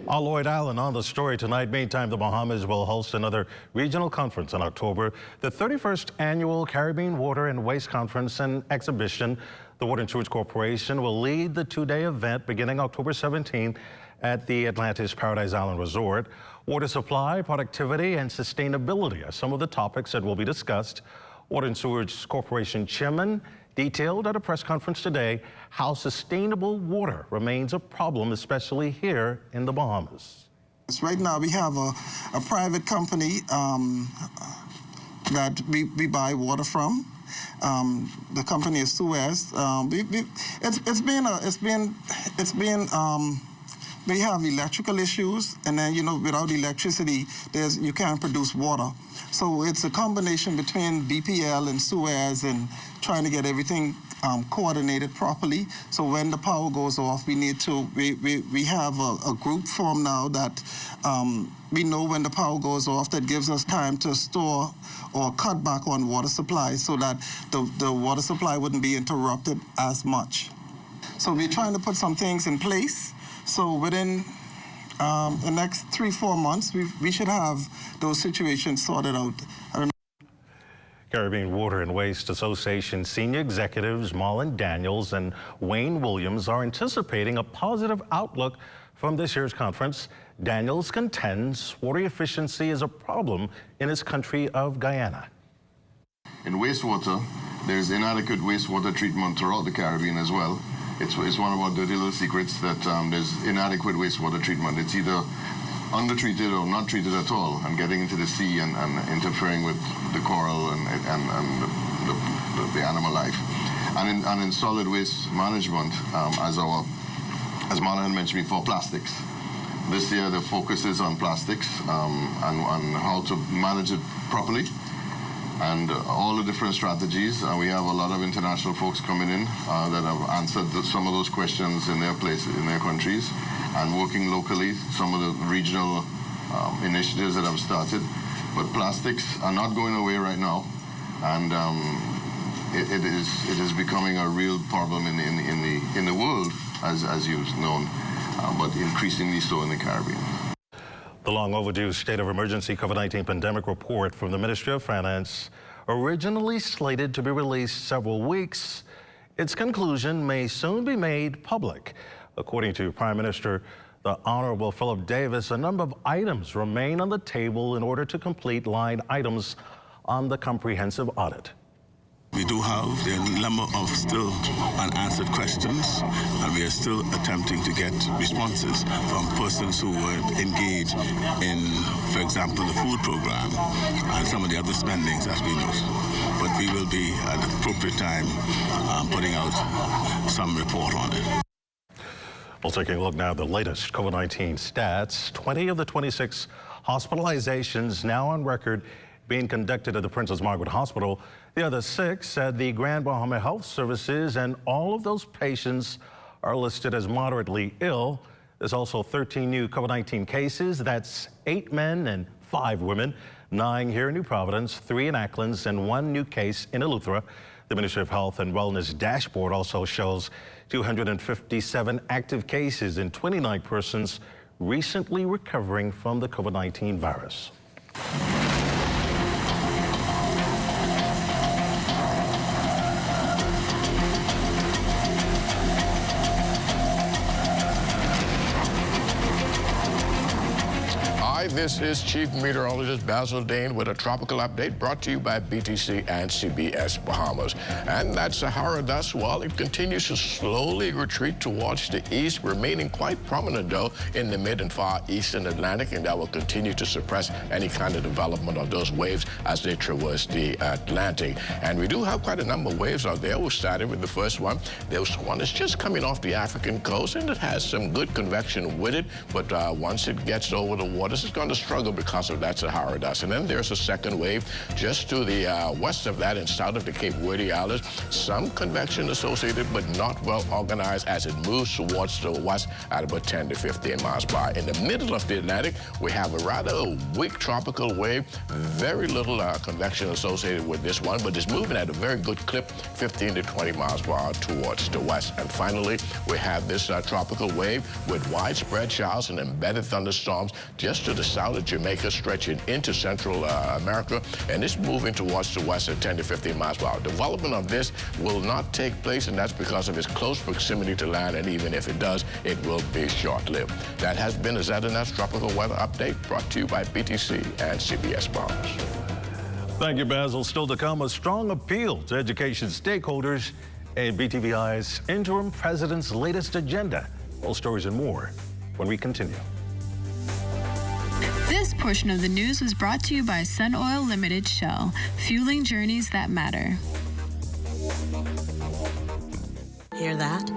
Lloyd Allen on the story tonight. Meantime, the Bahamas will host another regional conference in October, the 31st Annual Caribbean Water and Waste Conference and Exhibition. The Water and Sewage Corporation will lead the two-day event beginning October 17th at the Atlantis Paradise Island Resort. Water supply, productivity, and sustainability are some of the topics that will be discussed. Water and Sewage Corporation Chairman detailed at a press conference today how sustainable water remains a problem, especially here in the Bahamas. Right now we have a private company that we buy water from. The company is Suez. We have electrical issues, and then without electricity, you can't produce water. So it's a combination between BPL and Suez and trying to get everything coordinated properly. So when the power goes off, we have a group formed now that we know when the power goes off, that gives us time to store or cut back on water supply so that the water supply wouldn't be interrupted as much. So we're trying to put some things in place. So within the next 3-4 months, we should have those situations sorted out. Caribbean Water and Waste Association senior executives Marlon Daniels and Wayne Williams are anticipating a positive outlook from this year's conference. Daniels contends water efficiency is a problem in his country of Guyana. In wastewater, there's inadequate wastewater treatment throughout the Caribbean as well. It's one of our dirty little secrets that there's inadequate wastewater treatment. It's either undertreated or not treated at all and getting into the sea and interfering with the coral and the animal life. And in solid waste management, as Marlon mentioned before, plastics. This year the focus is on plastics and how to manage it properly. And all the different strategies. We have a lot of international folks coming in that have answered some of those questions in their countries, and working locally, some of the regional initiatives that have started. But plastics are not going away right now, and it is becoming a real problem in the world, as you've known, but increasingly so in the Caribbean. The long overdue state of emergency COVID-19 pandemic report from the Ministry of Finance, originally slated to be released several weeks, its conclusion may soon be made public. According to Prime Minister the Honorable Philip Davis, a number of items remain on the table in order to complete line items on the comprehensive audit. We do have a number of still unanswered questions, and we are still attempting to get responses from persons who were engaged in, for example, the food program and some of the other spendings as we know. But we will be at the appropriate time putting out some report on it. Well, taking a look now at the latest COVID-19 stats, 20 of the 26 hospitalizations now on record being conducted at the Princess Margaret Hospital. The other 6 at the Grand Bahama Health Services, and all of those patients are listed as moderately ill. There's also 13 new COVID-19 cases. That's 8 men and 5 women, 9 here in New Providence, 3 in Acklands, and 1 new case in Eleuthera. The Ministry of Health and Wellness dashboard also shows 257 active cases and 29 persons recently recovering from the COVID-19 virus. This is Chief Meteorologist Basil Dane with a tropical update brought to you by BTC and CBS Bahamas. And that Sahara dust, while it continues to slowly retreat towards the east, remaining quite prominent, though, in the mid and far eastern Atlantic, and that will continue to suppress any kind of development of those waves as they traverse the Atlantic. And we do have quite a number of waves out there. We started with the first one. This one is just coming off the African coast, and it has some good convection with it, but once it gets over the waters, it's going to struggle because of that Sahara dust. And then there's a second wave just to the west of that and south of the Cape Verde Islands. Some convection associated, but not well organized as it moves towards the west at about 10 to 15 miles per hour. In the middle of the Atlantic, we have a rather weak tropical wave. Very little convection associated with this one, but it's moving at a very good clip, 15 to 20 miles per hour towards the west. And finally, we have this tropical wave with widespread showers and embedded thunderstorms just to the south of Jamaica, stretching into Central America, and it's moving towards the west at 10 to 15 miles per hour. Development of this will not take place, and that's because of its close proximity to land, and even if it does, it will be short-lived. That has been a ZNS Tropical Weather Update brought to you by BTC and CBS Bahamas. Thank you, Basil. Still to come, a strong appeal to education stakeholders and BTVI's interim president's latest agenda. All stories and more when we continue. This portion of the news was brought to you by Sun Oil Limited Shell, fueling journeys that matter. Hear that?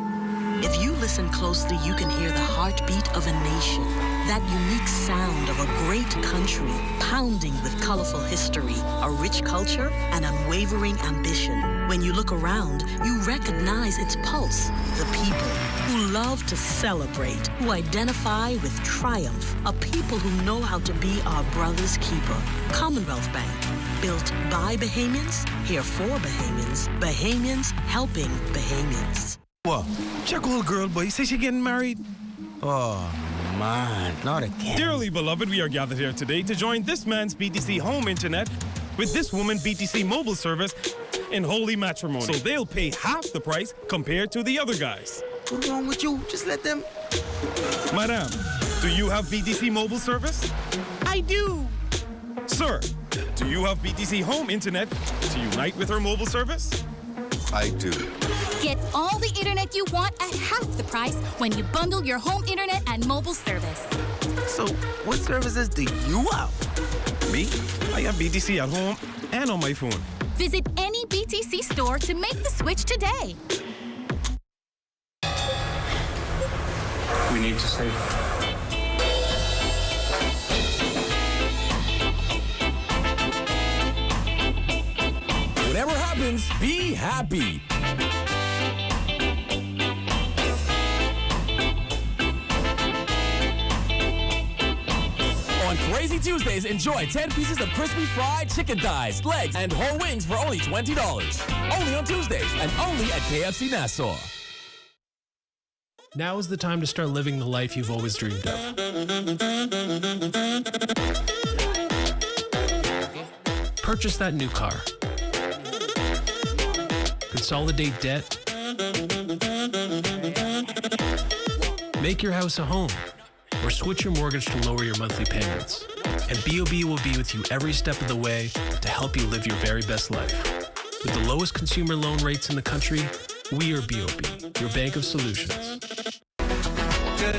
If you listen closely, you can hear the heartbeat of a nation. That unique sound of a great country, pounding with colorful history, a rich culture, and unwavering ambition. When you look around, you recognize its pulse, the people who love to celebrate, who identify with triumph, a people who know how to be our brother's keeper. Commonwealth Bank, built by Bahamians, here for Bahamians, Bahamians helping Bahamians. What? Check old girl, boy. Say she getting married? Oh, man, not again. Dearly beloved, we are gathered here today to join this man's BTC home internet with this woman BTC mobile service in holy matrimony. So they'll pay half the price compared to the other guys. What's wrong with you? Just let them... Madam, do you have BTC mobile service? I do. Sir, do you have BTC home internet to unite with her mobile service? I do. Get all the internet you want at half the price when you bundle your home internet and mobile service. So, what services do you have? Me? I have BTC at home and on my phone. Visit any BTC store to make the switch today. We need to save. Whatever happens, be happy. On Crazy Tuesdays, enjoy 10 pieces of crispy fried chicken thighs, legs, and whole wings for only $20. Only on Tuesdays and only at KFC Nassau. Now is the time to start living the life you've always dreamed of. Purchase that new car. Consolidate debt. Make your house a home. Or switch your mortgage to lower your monthly payments. And BOB will be with you every step of the way to help you live your very best life. With the lowest consumer loan rates in the country, we are BOB, your bank of solutions. Good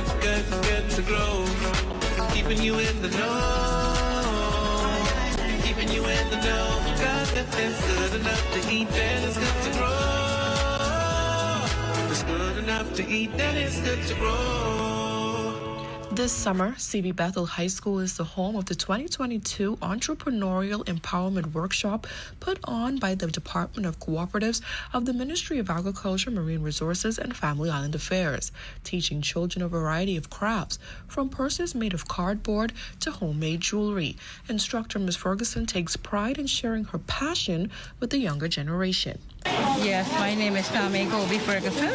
to grow. Keeping you in the know. Keeping you in the know. God, that's good enough to eat, then it's good to grow. It's good enough to eat, then it's good to grow. This summer, CB Bethel High School is the home of the 2022 Entrepreneurial Empowerment Workshop put on by the Department of Cooperatives of the Ministry of Agriculture, Marine Resources, and Family Island Affairs, teaching children a variety of crafts, from purses made of cardboard to homemade jewelry. Instructor Ms. Ferguson takes pride in sharing her passion with the younger generation. Yes, my name is Tammy Gobi Ferguson.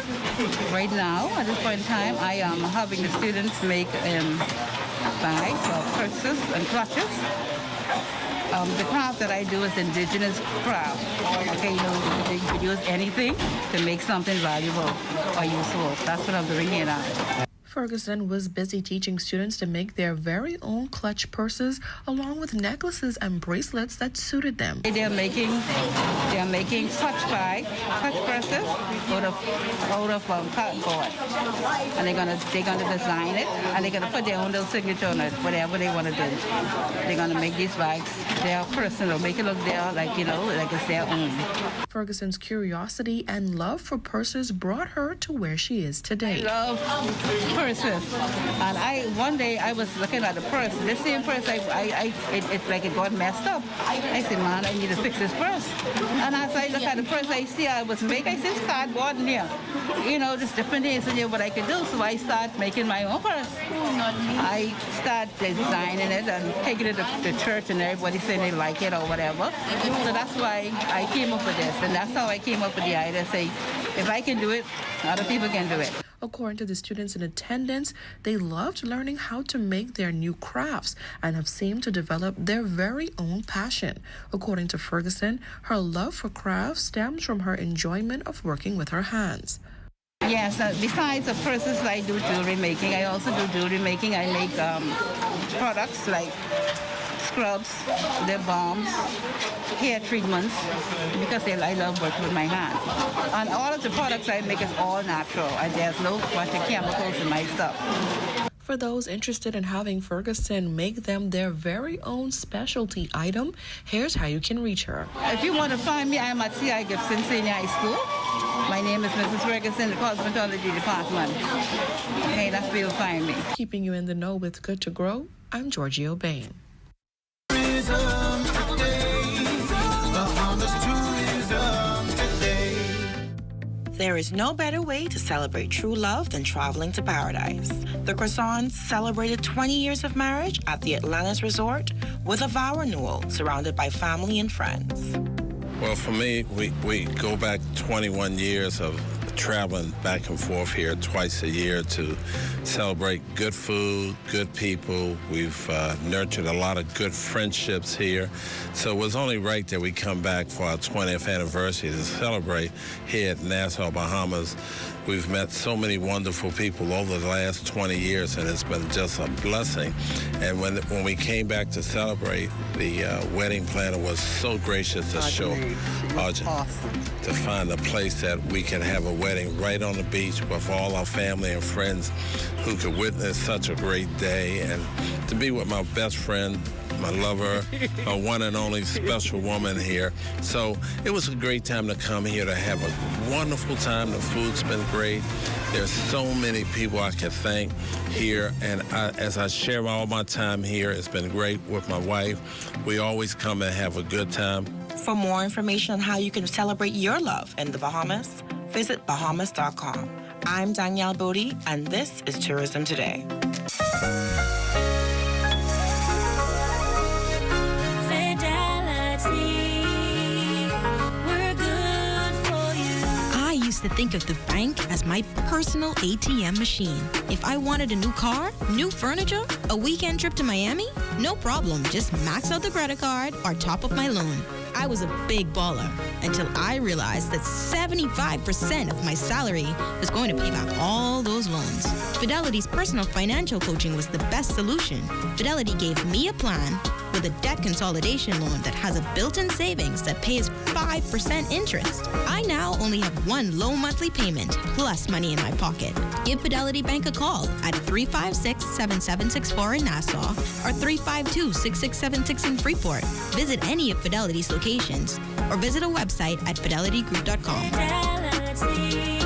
Right now, at this point in time, I am having the students make bags or purses and clutches. The craft that I do is indigenous craft. Okay, you could use anything to make something valuable or useful. That's what I'm doing here now. Ferguson was busy teaching students to make their very own clutch purses, along with necklaces and bracelets that suited them. They're making clutch purses out of cardboard, and they're gonna design it, and they're gonna put their own little signature on it, whatever they want to do. They're gonna make these bags their personal, make it look like it's their own. Ferguson's curiosity and love for purses brought her to where she is today. I love purses, and one day I was looking at the purse. This same purse, it's like it got messed up. I said, man, I need to fix this purse. And as I look at the purse, I see I was making since cardboard in here. Just different things in here what I could do. So I start making my own purse. I start designing it and taking it to the church, and everybody saying they like it or whatever. So that's why I came up with this, and that's how I came up with the idea. Say, if I can do it, other people can do it. According to the students in attendance, they loved learning how to make their new crafts and have seemed to develop their very own passion. According to Ferguson, her love for crafts stems from her enjoyment of working with her hands. Yes, besides the purses, I do jewelry making. I also do jewelry making. I make products like scrubs, lip balms, hair treatments, because I love working with my hands. And all of the products I make is all natural, and there's no bunch of chemicals in my stuff. For those interested in having Ferguson make them their very own specialty item, here's how you can reach her. If you want to find me, I'm at C.I. Gibson Senior High School. My name is Mrs. Ferguson, the Cosmetology Department. Okay, that's where you'll find me. Keeping you in the know with Good to Grow, I'm Giorgio Bain. There is no better way to celebrate true love than traveling to paradise. The Croissants celebrated 20 years of marriage at the Atlantis Resort with a vow renewal surrounded by family and friends. Well, for me, we go back 21 years of traveling back and forth here twice a year to celebrate good food, good people. We've nurtured a lot of good friendships here. So it was only right that we come back for our 20th anniversary to celebrate here at Nassau, Bahamas. We've met so many wonderful people over the last 20 years, and it's been just a blessing. And when we came back to celebrate, the wedding planner was so gracious to show to find a place that we can have a wedding right on the beach with all our family and friends who could witness such a great day, and to be with my best friend, my lover, my one and only special woman here. So it was a great time to come here to have a wonderful time. The food's been great. There's so many people I can thank here, and as I share all my time here, it's been great with my wife. We always come and have a good time. For more information on how you can celebrate your love in the Bahamas, visit Bahamas.com. I'm Danielle Bodie, and this is Tourism Today. I used to think of the bank as my personal ATM machine. If I wanted a new car, new furniture, a weekend trip to Miami, no problem. Just max out the credit card or top up my loan. I was a big baller until I realized that 75% of my salary was going to pay back all those loans. Fidelity's personal financial coaching was the best solution. Fidelity gave me a plan with a debt consolidation loan that has a built-in savings that pays 5% interest. I now only have one low monthly payment plus money in my pocket. Give Fidelity Bank a call at 356-7764 in Nassau or 352-6676 in Freeport. Visit any of Fidelity's locations or visit a website at fidelitygroup.com. Fidelity,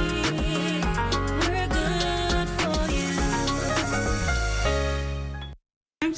we're good for you.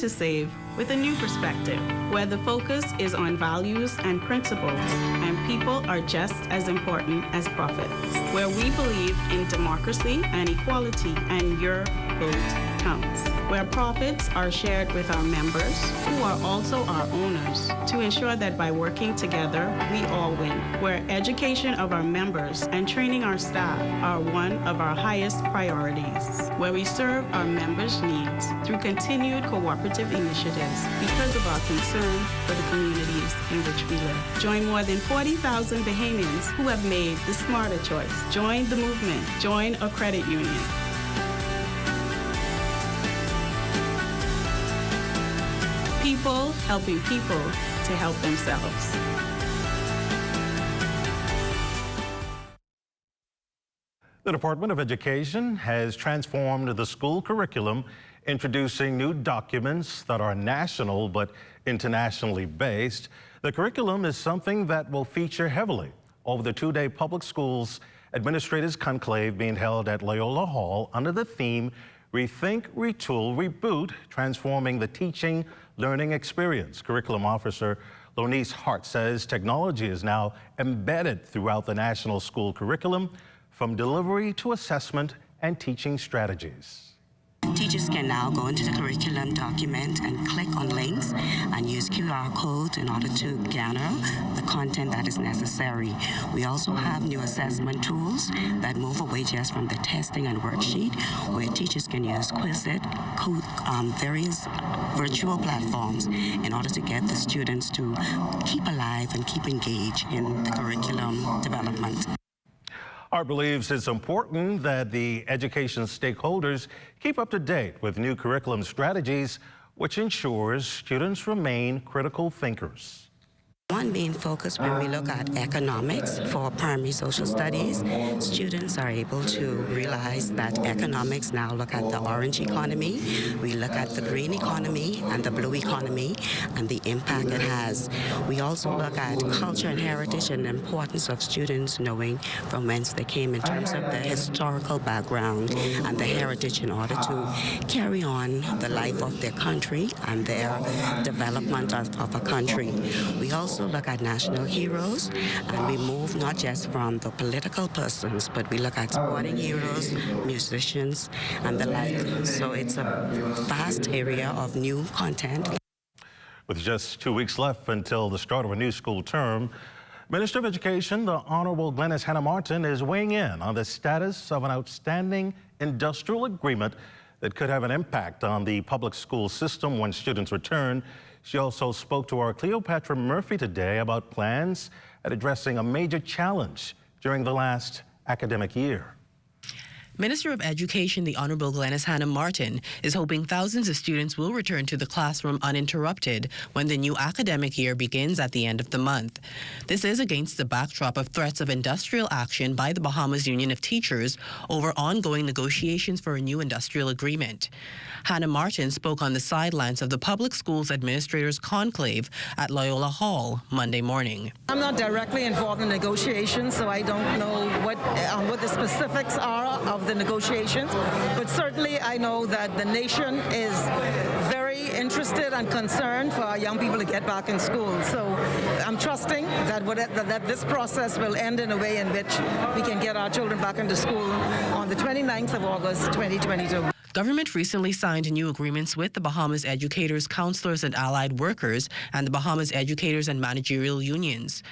to save with a new perspective, where the focus is on values and principles, and people are just as important as profits, where we believe in democracy and equality, and your vote counts, where profits are shared with our members, who are also our owners, to ensure that by working together, we all win, where education of our members and training our staff are one of our highest priorities, where we serve our members' needs through continued cooperative initiatives because of our concern for the communities in which we live. Join more than 40,000 Bahamians who have made the smarter choice. Join the movement. Join a credit union. People helping people to help themselves. The Department of Education has transformed the school curriculum, introducing new documents that are national but internationally based. The curriculum is something that will feature heavily over the two-day public schools administrators conclave being held at Loyola Hall under the theme Rethink, Retool, Reboot, Transforming the Teaching Learning Experience. Curriculum Officer Lonice Hart says technology is now embedded throughout the national school curriculum, from delivery to assessment and teaching strategies. Teachers can now go into the curriculum document and click on links and use QR codes in order to gather the content that is necessary. We also have new assessment tools that move away just from the testing and worksheet, where teachers can use Quizlet, various virtual platforms in order to get the students to keep alive and keep engaged in the curriculum development. Hart believes it's important that the education stakeholders keep up to date with new curriculum strategies, which ensures students remain critical thinkers. One main focus when we look at economics for primary social studies, students are able to realize that economics now look at the orange economy, we look at the green economy and the blue economy and the impact it has. We also look at culture and heritage and the importance of students knowing from whence they came in terms of their historical background and the heritage in order to carry on the life of their country and their development of a country. We also look at national heroes, and we move not just from the political persons, but we look at sporting heroes, musicians, and the like. So it's a vast area of new content. With just 2 weeks left until the start of a new school term, Minister of Education, the Honorable Glenys Hanna-Martin, is weighing in on the status of an outstanding industrial agreement that could have an impact on the public school system when students return. She also spoke to our Cleopatra Murphy today about plans at addressing a major challenge during the last academic year. Minister of Education, the Honorable Glenys Hanna-Martin, is hoping thousands of students will return to the classroom uninterrupted when the new academic year begins at the end of the month. This is against the backdrop of threats of industrial action by the Bahamas Union of Teachers over ongoing negotiations for a new industrial agreement. Hanna-Martin spoke on the sidelines of the Public Schools Administrators Conclave at Loyola Hall Monday morning. I'm not directly involved in negotiations, so I don't know what the specifics are of the negotiations, but certainly I know that the nation is very interested and concerned for our young people to get back in school. So I'm trusting that this process will end in a way in which we can get our children back into school on the 29th of August, 2022. Government recently signed new agreements with the Bahamas Educators, Counselors and Allied Workers and the Bahamas Educators and Managerial Unions.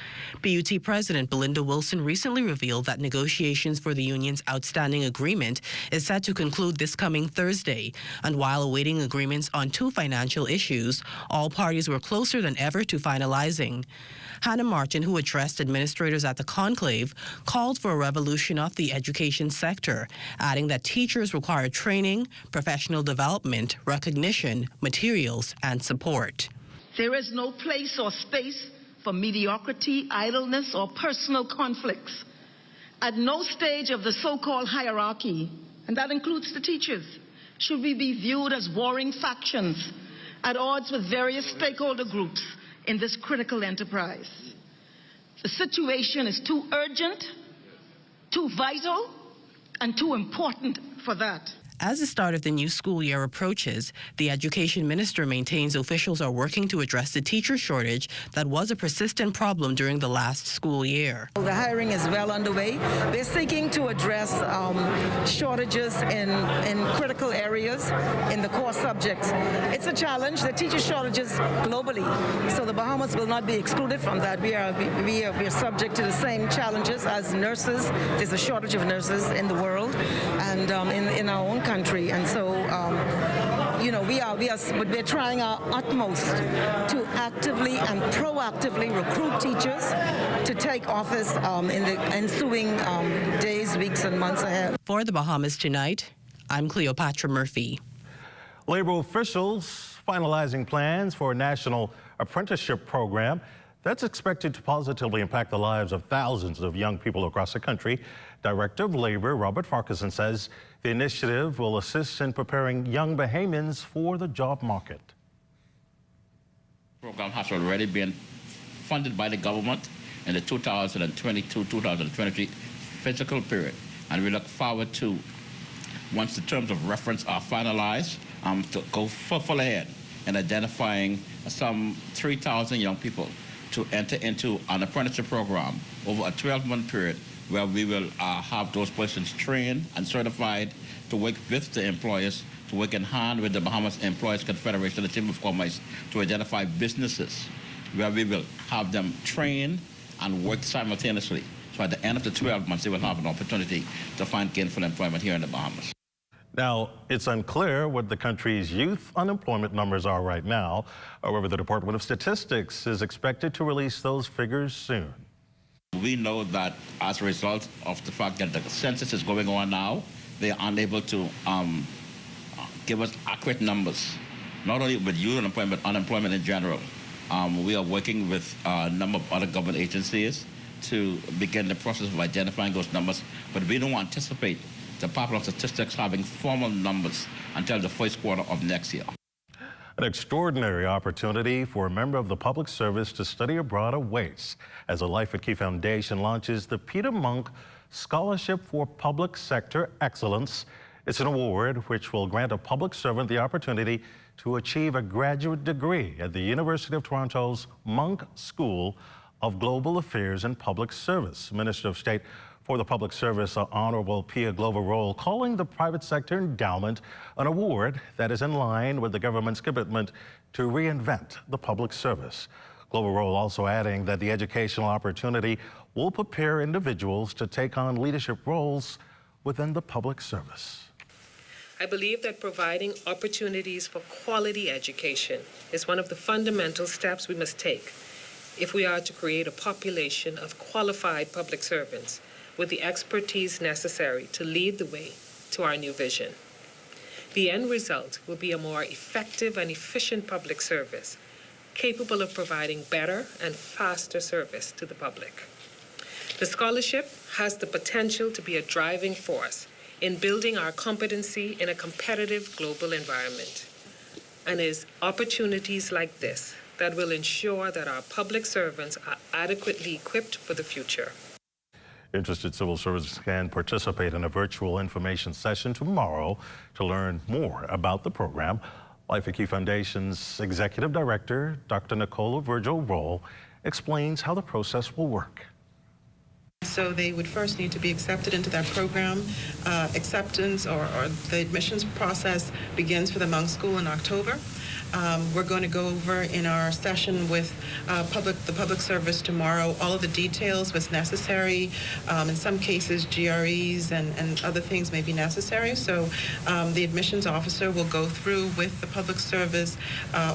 BUT President Belinda Wilson recently revealed that negotiations for the union's outstanding agreement is set to conclude this coming Thursday. And while awaiting agreements on two financial issues, all parties were closer than ever to finalizing. Hanna-Martin, who addressed administrators at the conclave, called for a revolution of the education sector, adding that teachers require training, professional development, recognition, materials, and support. There is no place or space for mediocrity, idleness, or personal conflicts. At no stage of the so-called hierarchy, and that includes the teachers, should we be viewed as warring factions at odds with various stakeholder groups in this critical enterprise. The situation is too urgent, too vital, and too important for that. As the start of the new school year approaches, the education minister maintains officials are working to address the teacher shortage that was a persistent problem during the last school year. The hiring is well underway. They're seeking to address shortages in critical areas in the core subjects. It's a challenge. The teacher shortages globally, so the Bahamas will not be excluded from that. We are subject to the same challenges as nurses. There's a shortage of nurses in the world and in our own country, and so we're trying our utmost to actively and proactively recruit teachers to take office in the ensuing days, weeks, and months ahead. For the Bahamas Tonight, I'm Cleopatra Murphy. Labor officials finalizing plans for a national apprenticeship program that's expected to positively impact the lives of thousands of young people across the country. Director of Labor Robert Farquharson says the initiative will assist in preparing young Bahamians for the job market. The program has already been funded by the government in the 2022-2023 fiscal period, and we look forward to, once the terms of reference are finalized, to go full ahead in identifying some 3,000 young people to enter into an apprenticeship program over a 12-month period, where we will have those persons trained and certified to work with the employers, to work in hand with the Bahamas Employers Confederation, the Chamber of Commerce, to identify businesses where we will have them trained and work simultaneously. So at the end of the 12 months, they will have an opportunity to find gainful employment here in the Bahamas. Now, it's unclear what the country's youth unemployment numbers are right now. However, the Department of Statistics is expected to release those figures soon. We know that as a result of the fact that the census is going on now, they are unable to give us accurate numbers, not only with youth unemployment, but unemployment in general. We are working with a number of other government agencies to begin the process of identifying those numbers, but we don't anticipate the Department of Statistics having formal numbers until the first quarter of next year. An extraordinary opportunity for a member of the public service to study abroad awaits as the Life at Key Foundation launches the Peter Monk Scholarship for Public Sector Excellence. It's an award which will grant a public servant the opportunity to achieve a graduate degree at the University of Toronto's Monk School of Global Affairs and Public Service. Minister of State for the Public Service, Honorable Pia Glover-Roll, calling the private sector endowment an award that is in line with the government's commitment to reinvent the public service. Glover-Roll also adding that the educational opportunity will prepare individuals to take on leadership roles within the public service. I believe that providing opportunities for quality education is one of the fundamental steps we must take if we are to create a population of qualified public servants with the expertise necessary to lead the way to our new vision. The end result will be a more effective and efficient public service, capable of providing better and faster service to the public. The scholarship has the potential to be a driving force in building our competency in a competitive global environment, and is opportunities like this that will ensure that our public servants are adequately equipped for the future. Interested civil servants can participate in a virtual information session tomorrow to learn more about the program. Life at Key Foundation's Executive Director, Dr. Nicola Virgil-Roll, explains how the process will work. So they would first need to be accepted into that program. Acceptance or the admissions process begins for the Monk School in October. We're going to go over in our session with the public service tomorrow all of the details, what's necessary. In some cases, GREs and other things may be necessary. So the admissions officer will go through with the public service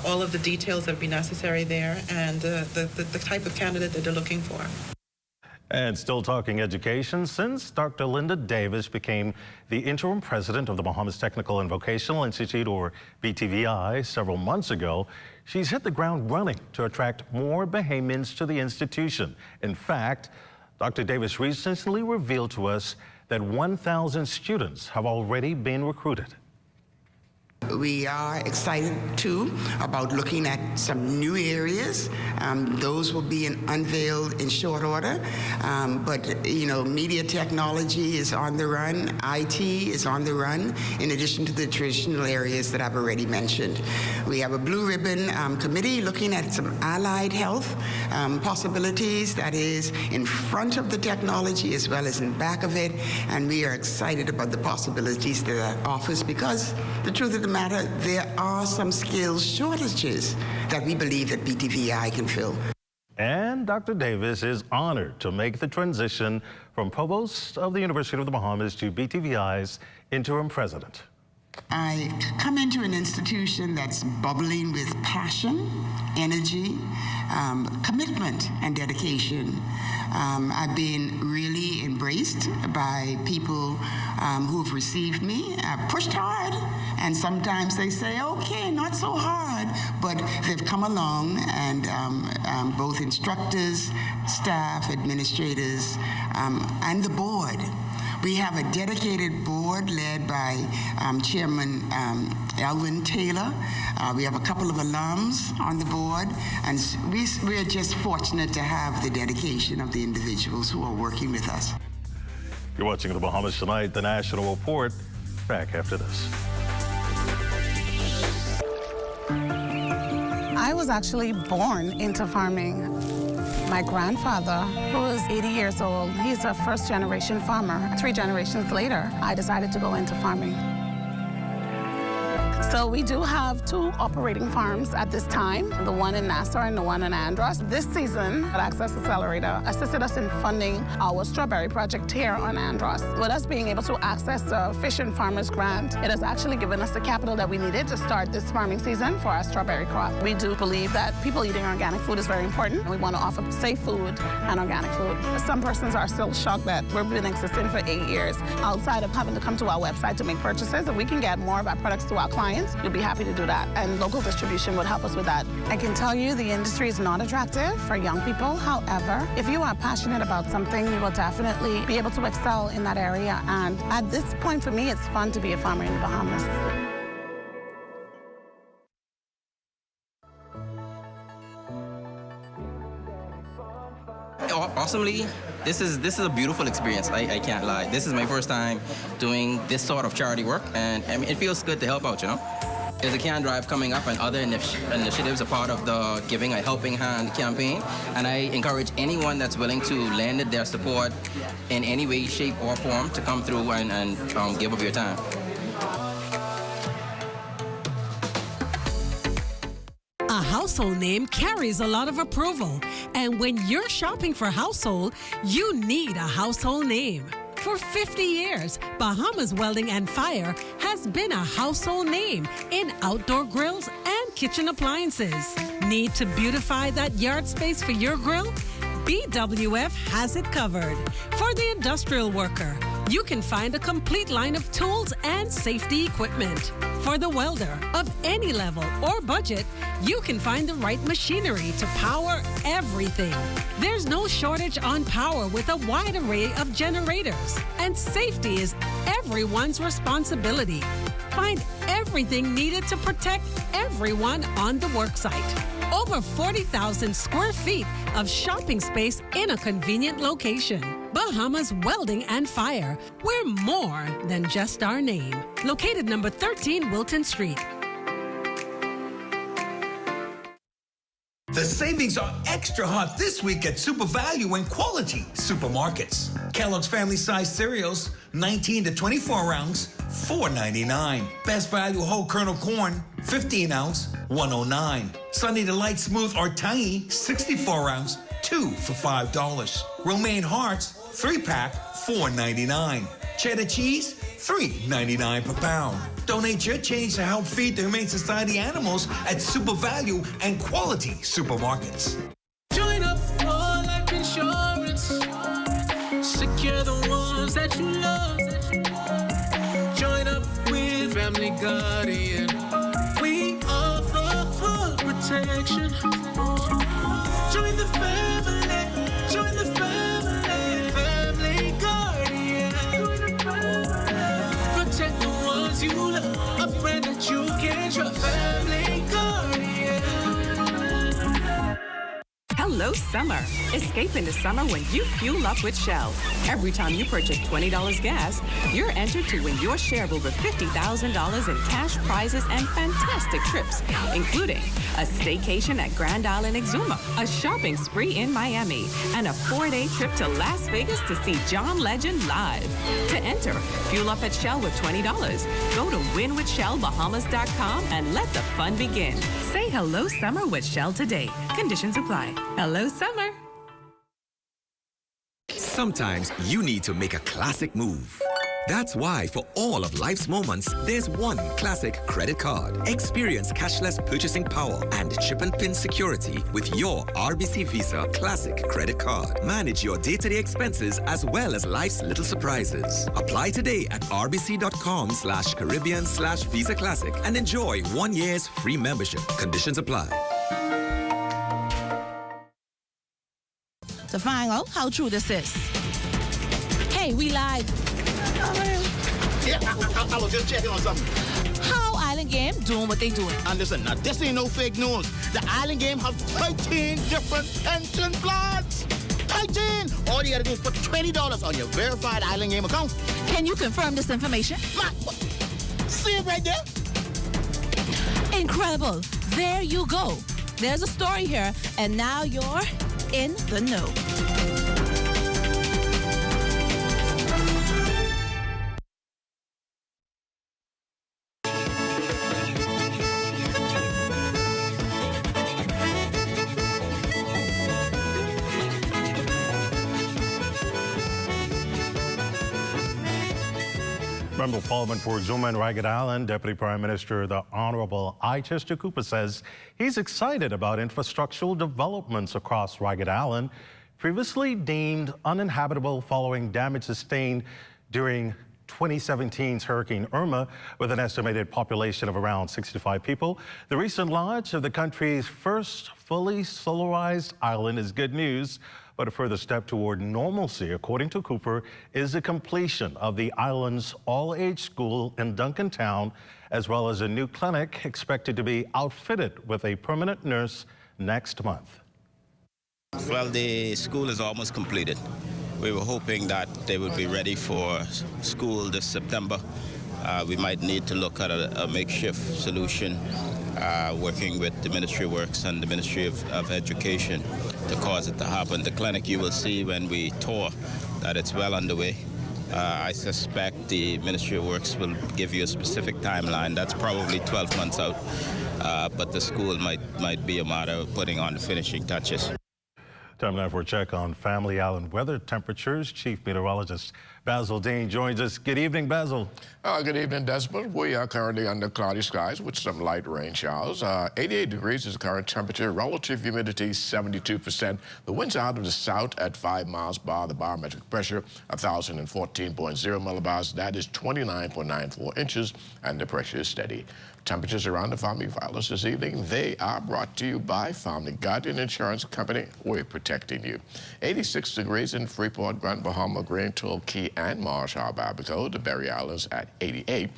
all of the details that would be necessary there and the type of candidate that they're looking for. And still talking education, since Dr. Linda Davis became the interim president of the Bahamas Technical and Vocational Institute, or BTVI, several months ago, she's hit the ground running to attract more Bahamians to the institution. In fact, Dr. Davis recently revealed to us that 1,000 students have already been recruited. We are excited, too, about looking at some new areas. Those will be unveiled in short order. But, you know, media technology is on the run. IT is on the run, in addition to the traditional areas that I've already mentioned. We have a blue ribbon committee looking at some allied health possibilities, that is in front of the technology as well as in back of it. And we are excited about the possibilities that offers, because the truth of the matter, there are some skills shortages that we believe that BTVI can fill. And Dr. Davis is honored to make the transition from Provost of the University of the Bahamas to BTVI's interim president. I come into an institution that's bubbling with passion, energy, commitment, and dedication. I've been really embraced by people who have received me. I've pushed hard, and sometimes they say, okay, not so hard, but they've come along, and both instructors, staff, administrators, and the board. We have a dedicated board led by Chairman Elvin Taylor. We have a couple of alums on the board, and we're just fortunate to have the dedication of the individuals who are working with us. You're watching The Bahamas Tonight, the National Report. Back after this. I was actually born into farming. My grandfather, who is 80 years old, he's a first-generation farmer. 3 generations later, I decided to go into farming. So we do have 2 operating farms at this time, the one in Nassau and the one in Andros. This season, Access Accelerator assisted us in funding our strawberry project here on Andros. With us being able to access the Fish and Farmers Grant, it has actually given us the capital that we needed to start this farming season for our strawberry crop. We do believe that people eating organic food is very important. We want to offer safe food and organic food. Some persons are still shocked that we've been existing for 8 years. Outside of having to come to our website to make purchases, if we can get more of our products to our clients, we'd be happy to do that, and local distribution would help us with that. I can tell you the industry is not attractive for young people. However, if you are passionate about something, you will definitely be able to excel in that area. And at this point, for me, it's fun to be a farmer in the Bahamas. Awesomely, this is a beautiful experience. I can't lie. This is my first time doing this sort of charity work, and I mean, it feels good to help out, you know. There's a can drive coming up, and other initiatives are part of the Giving a Helping Hand campaign, and I encourage anyone that's willing to lend their support in any way, shape, or form to come through and give of your time. A household name carries a lot of approval, and when you're shopping for household, you need a household name. For 50 years, Bahamas Welding and Fire has been a household name in outdoor grills and kitchen appliances. Need to beautify that yard space for your grill? BWF has it covered. For the industrial worker, you can find a complete line of tools and safety equipment. For the welder of any level or budget, you can find the right machinery to power everything. There's no shortage on power with a wide array of generators. And safety is everyone's responsibility. Find everything needed to protect everyone on the worksite. Over 40,000 square feet of shopping space in a convenient location. Bahamas Welding and Fire. We're more than just our name. Located number 13 Wilton Street. The savings are extra hot this week at Super Value and Quality Supermarkets. Kellogg's Family Size Cereals, 19 to 24 ounce, $4.99. Best Value Whole Kernel Corn, 15 ounce, $1.09. Sunny Delight Smooth or Tangy, 64 ounce, 2 for $5. Romaine Hearts, 3-pack, $4.99. Cheddar cheese, $3.99 per pound. Donate your change to help feed the Humane Society animals at Super Value and Quality Supermarkets. Join up for life insurance. Secure the ones that you love. Join up with Family Guardian. We offer full protection. Join the family. Join the family. Family Guardian. Protect the ones you love. A friend that you hello summer. Escape into summer when you fuel up with Shell. Every time you purchase $20 gas, you're entered to win your share of over $50,000 in cash prizes and fantastic trips, including a staycation at Grand Island Exuma, a shopping spree in Miami, and a 4-day trip to Las Vegas to see John Legend live. To enter, fuel up at Shell with $20. Go to winwithshellbahamas.com and let the fun begin. Say hello summer with Shell today. Conditions apply. Hello summer. Sometimes you need to make a classic move. That's why for all of life's moments, there's one classic credit card. Experience cashless purchasing power and chip and pin security with your RBC Visa Classic credit card. Manage your day-to-day expenses as well as life's little surprises. Apply today at rbc.com/Caribbean/Visa Classic and enjoy 1 year's free membership. Conditions apply. To find out how true this is. Hey, we live. Yeah, I was just checking on something. How Island Game doing what they doing? And listen, now this ain't no fake news. The Island Game have 13 different pension plans. 13! All you gotta do is put $20 on your verified Island Game account. Can you confirm this information? See it right there? Incredible. There you go. There's a story here, and now you're in the know. Member of Parliament for Exuma and Ragged Island, Deputy Prime Minister the Honorable I. Chester Cooper says he's excited about infrastructural developments across Ragged Island, previously deemed uninhabitable following damage sustained during 2017's Hurricane Irma, with an estimated population of around 65 people. The recent launch of the country's first fully solarized island is good news, but a further step toward normalcy, according to Cooper, is the completion of the island's all-age school in Duncantown, as well as a new clinic expected to be outfitted with a permanent nurse next month. Well, the school is almost completed. We were hoping that they would be ready for school this September. We might need to look at a makeshift solution, working with the Ministry of Works and the Ministry of Education to cause it to happen. The clinic, you will see when we tour that it's well underway. I suspect the Ministry of Works will give you a specific timeline. That's probably 12 months out, but the school might be a matter of putting on the finishing touches. Time now for a check on Family Island weather temperatures. Chief Meteorologist Basil Dean joins us. Good evening, Basil. Good evening, Desmond. We are currently under cloudy skies with some light rain showers. 88 degrees is the current temperature. Relative humidity 72%. The winds out of the south at 5 miles per hour. The barometric pressure 1,014.0 millibars. That is 29.94 inches, and the pressure is steady. Temperatures around the Family Islands this evening, they are brought to you by Family Guardian Insurance Company. We're protecting you. 86 degrees in Freeport, Grand Bahama, Grand Turtle Key, and Marsh Harbor, Abaco. The Berry Islands at 88.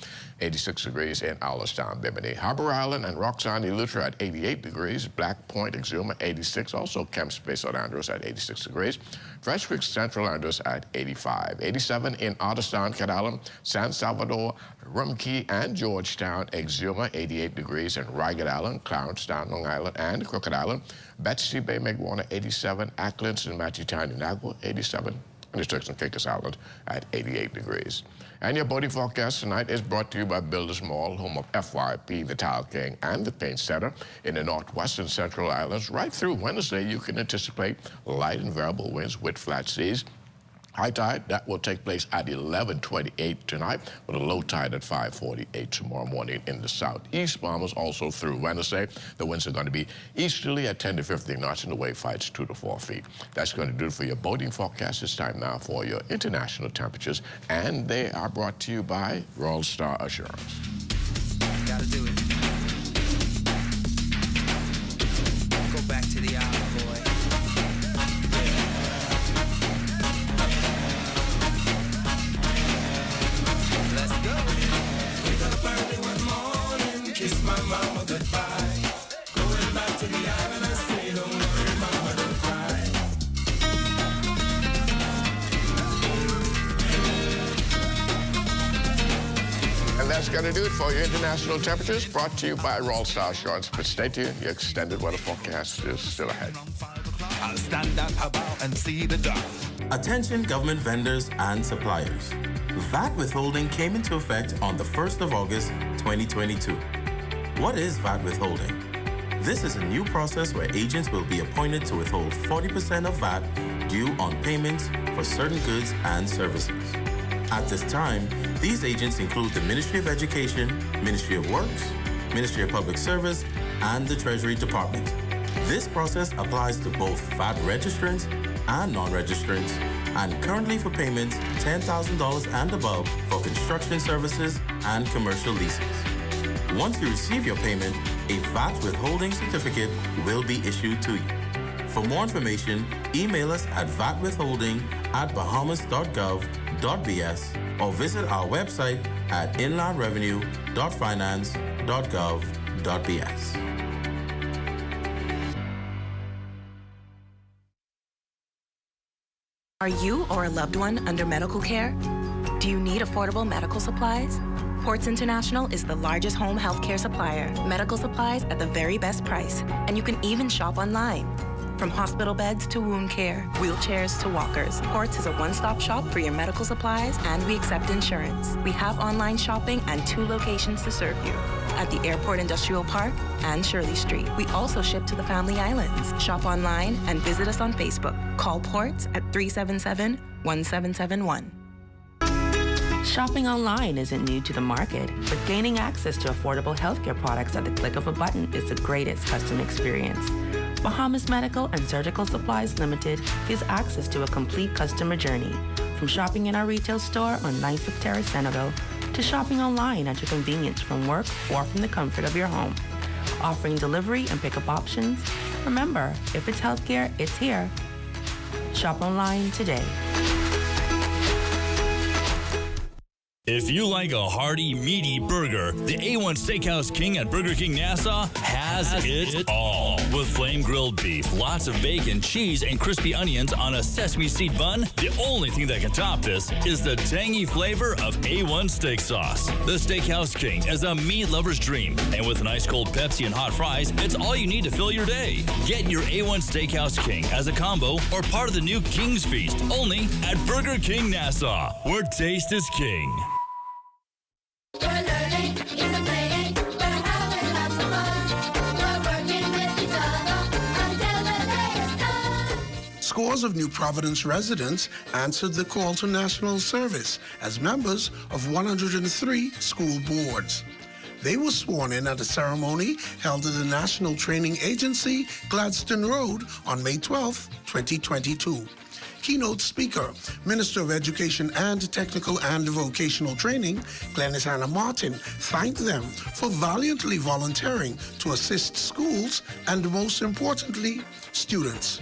86 degrees in Allenstown, Bimini. Harbor Island and Roxanne, Eleuthera at 88 degrees. Black Point, Exuma, 86. Also Camp Space St. Andrews at 86 degrees. Fresh Creek, Central Andrews at 85. 87 in Otterstown, Cat Island, San Salvador, Rumkey, and Georgetown. Exuma, 88 degrees in Ragged Island, Clarencetown, Long Island, and Crooked Island. Betsy Bay, Megwana, 87. Acklands and Matchetown, Inagua, 87. And the Turks and Caicos Island at 88 degrees. And your boating forecast tonight is brought to you by Builders Mall, home of FYP, the Tile King, and the Paint Center in the Northwest and Central Islands. Right through Wednesday, you can anticipate light and variable winds with flat seas. High tide, that will take place at 11:28 tonight, with a low tide at 5:48 tomorrow morning in the southeast. Bombers also through Wednesday. The winds are going to be easterly at 10 to 15 knots, and the wave heights 2 to 4 feet. That's going to do it for your boating forecast. It's time now for your international temperatures, and they are brought to you by Royal Star Assurance. Gotta do it. Go back to the island, boy. Kiss my mama goodbye. Going back to the island, I say, don't worry, mama, don't cry. going to do it for your international temperatures. Brought to you by Roll Star Shorts. But stay tuned. Your extended weather forecast is still ahead. I'll stand up about and see the dark. Attention government vendors and suppliers. VAT withholding came into effect on the 1st of August, 2022. What is VAT withholding? This is a new process where agents will be appointed to withhold 40% of VAT due on payments for certain goods and services. At this time, these agents include the Ministry of Education, Ministry of Works, Ministry of Public Service, and the Treasury Department. This process applies to both VAT registrants and non-registrants, and currently for payments $10,000 and above for construction services and commercial leases. Once you receive your payment, a VAT withholding certificate will be issued to you. For more information, email us at vatwithholding@bahamas.gov.bs or visit our website at inlandrevenue.finance.gov.bs. Are you or a loved one under medical care? Do you need affordable medical supplies? Ports International is the largest home health care supplier. Medical supplies at the very best price. And you can even shop online. From hospital beds to wound care, wheelchairs to walkers, Ports is a one-stop shop for your medical supplies, and we accept insurance. We have online shopping and 2 locations to serve you, at the Airport Industrial Park and Shirley Street. We also ship to the Family Islands. Shop online and visit us on Facebook. Call Ports at 377-1771. Shopping online isn't new to the market, but gaining access to affordable healthcare products at the click of a button is the greatest customer experience. Bahamas Medical and Surgical Supplies Limited gives access to a complete customer journey, from shopping in our retail store on 9th of Terrace, Centerville, to shopping online at your convenience from work or from the comfort of your home. Offering delivery and pickup options. Remember, if it's healthcare, it's here. Shop online today. If you like a hearty, meaty burger, the A1 Steakhouse King at Burger King Nassau has it all. With flame-grilled beef, lots of bacon, cheese, and crispy onions on a sesame seed bun, the only thing that can top this is the tangy flavor of A1 steak sauce. The Steakhouse King is a meat lover's dream, and with an ice-cold Pepsi and hot fries, it's all you need to fill your day. Get your A1 Steakhouse King as a combo or part of the new King's Feast, only at Burger King Nassau, where taste is king. Scores of New Providence residents answered the call to national service as members of 103 school boards. They were sworn in at a ceremony held at the National Training Agency, Gladstone Road, on May 12, 2022. Keynote speaker, Minister of Education and Technical and Vocational Training, Glennis Hannah Martin, thanked them for valiantly volunteering to assist schools and, most importantly, students.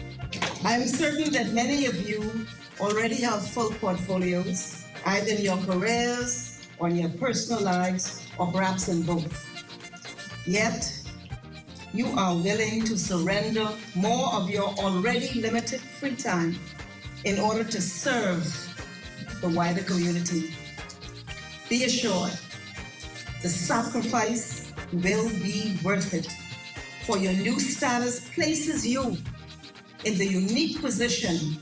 I'm certain that many of you already have full portfolios, either in your careers or in your personal lives, or perhaps in both. Yet, you are willing to surrender more of your already limited free time in order to serve the wider community. Be assured, the sacrifice will be worth it, for your new status places you in the unique position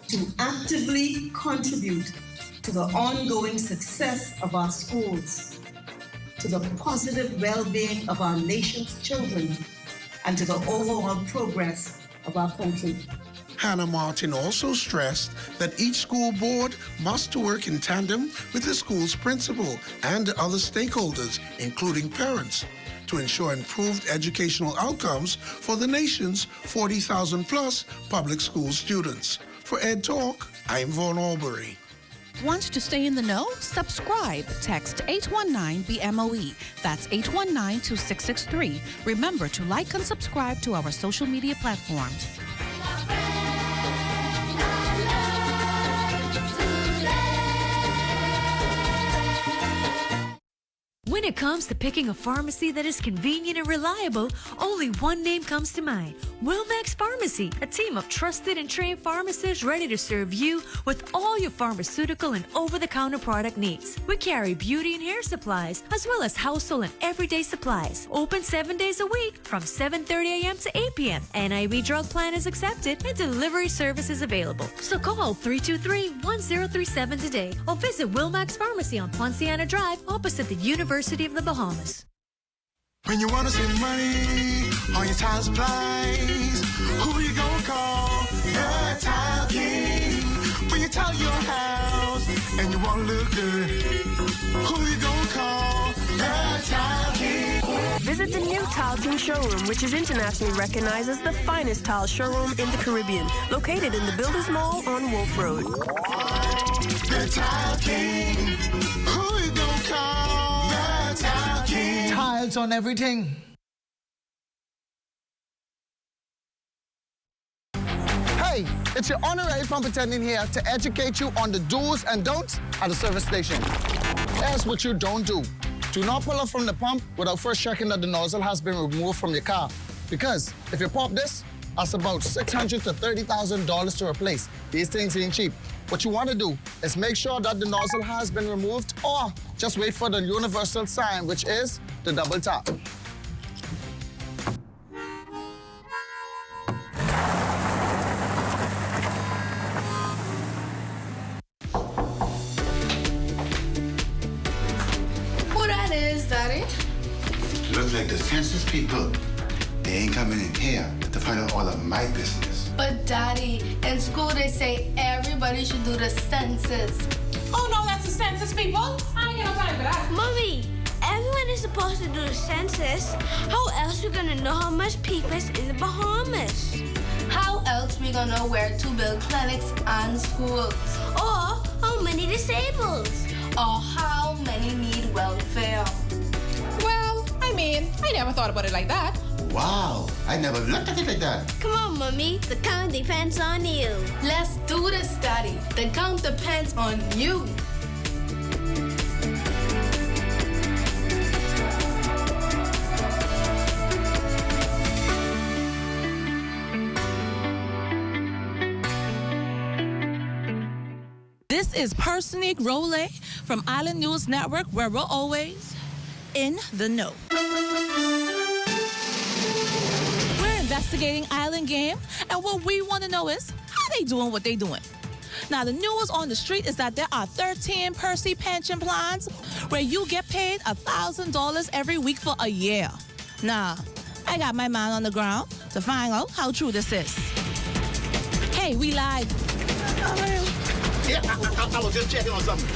to actively contribute to the ongoing success of our schools, to the positive well-being of our nation's children, and to the overall progress of our country. Hannah Martin also stressed that each school board must work in tandem with the school's principal and other stakeholders, including parents, to ensure improved educational outcomes for the nation's 40,000 plus public school students. For Ed Talk, I'm Vaughn Albury. Want to stay in the know? Subscribe. Text 819-BMOE. That's 819-2663. Remember to like and subscribe to our social media platforms. When When it comes to picking a pharmacy that is convenient and reliable, only one name comes to mind: Wilmax Pharmacy, a team of trusted and trained pharmacists ready to serve you with all your pharmaceutical and over-the-counter product needs. We carry beauty and hair supplies, as well as household and everyday supplies. Open 7 days a week from 7:30 a.m. to 8 p.m. NIB drug plan is accepted and delivery service is available. So call 323-1037 today or visit Wilmax Pharmacy on Ponciana Drive opposite the University of the Bahamas. When you want to save money on your tile supplies, who you gonna call? The Tile King. When you tile your house and you want to look good, who you gonna call? The Tile King. Visit the new Tile King showroom, which is internationally recognized as the finest tile showroom in the Caribbean, located in the Builders Mall on Wolf Road. The Tile King. Who you gonna call? The Tile King. Tiles on everything. Hey, it's your honorary pump attendant here to educate you on the do's and don'ts at the service station. Here's what you don't do. Do not pull up from the pump without first checking that the nozzle has been removed from your car. Because if you pop this, that's about $600,000 to $30,000 to replace. These things ain't cheap. What you want to do is make sure that the nozzle has been removed, or just wait for the universal sign, which is the double tap. Who that is, Daddy? Looks like the census people. They ain't coming in here to find out all of my business. But Daddy, in school they say everybody should do the census. Oh no, that's the census, people. I ain't got no time for that. Mommy, everyone is supposed to do the census. How else we gonna know how much people is in the Bahamas? How else we gonna know where to build clinics and schools? Or how many disabled? Or how many need welfare? Well, I mean, I never thought about it like that. Wow, I never looked at it like that. Come on, Mommy, the count depends on you. Let's do this, Daddy. The count depends on you. This is Personique Role from Island News Network, where we're always in the know. We're investigating Island Game, and what we want to know is how they doing what they doing. Now, the news on the street is that there are 13 Percy pension plans where you get paid $1,000 every week for a year. Now, I got my man on the ground to find out how true this is. Hey, we live. Yeah, I was just checking on something.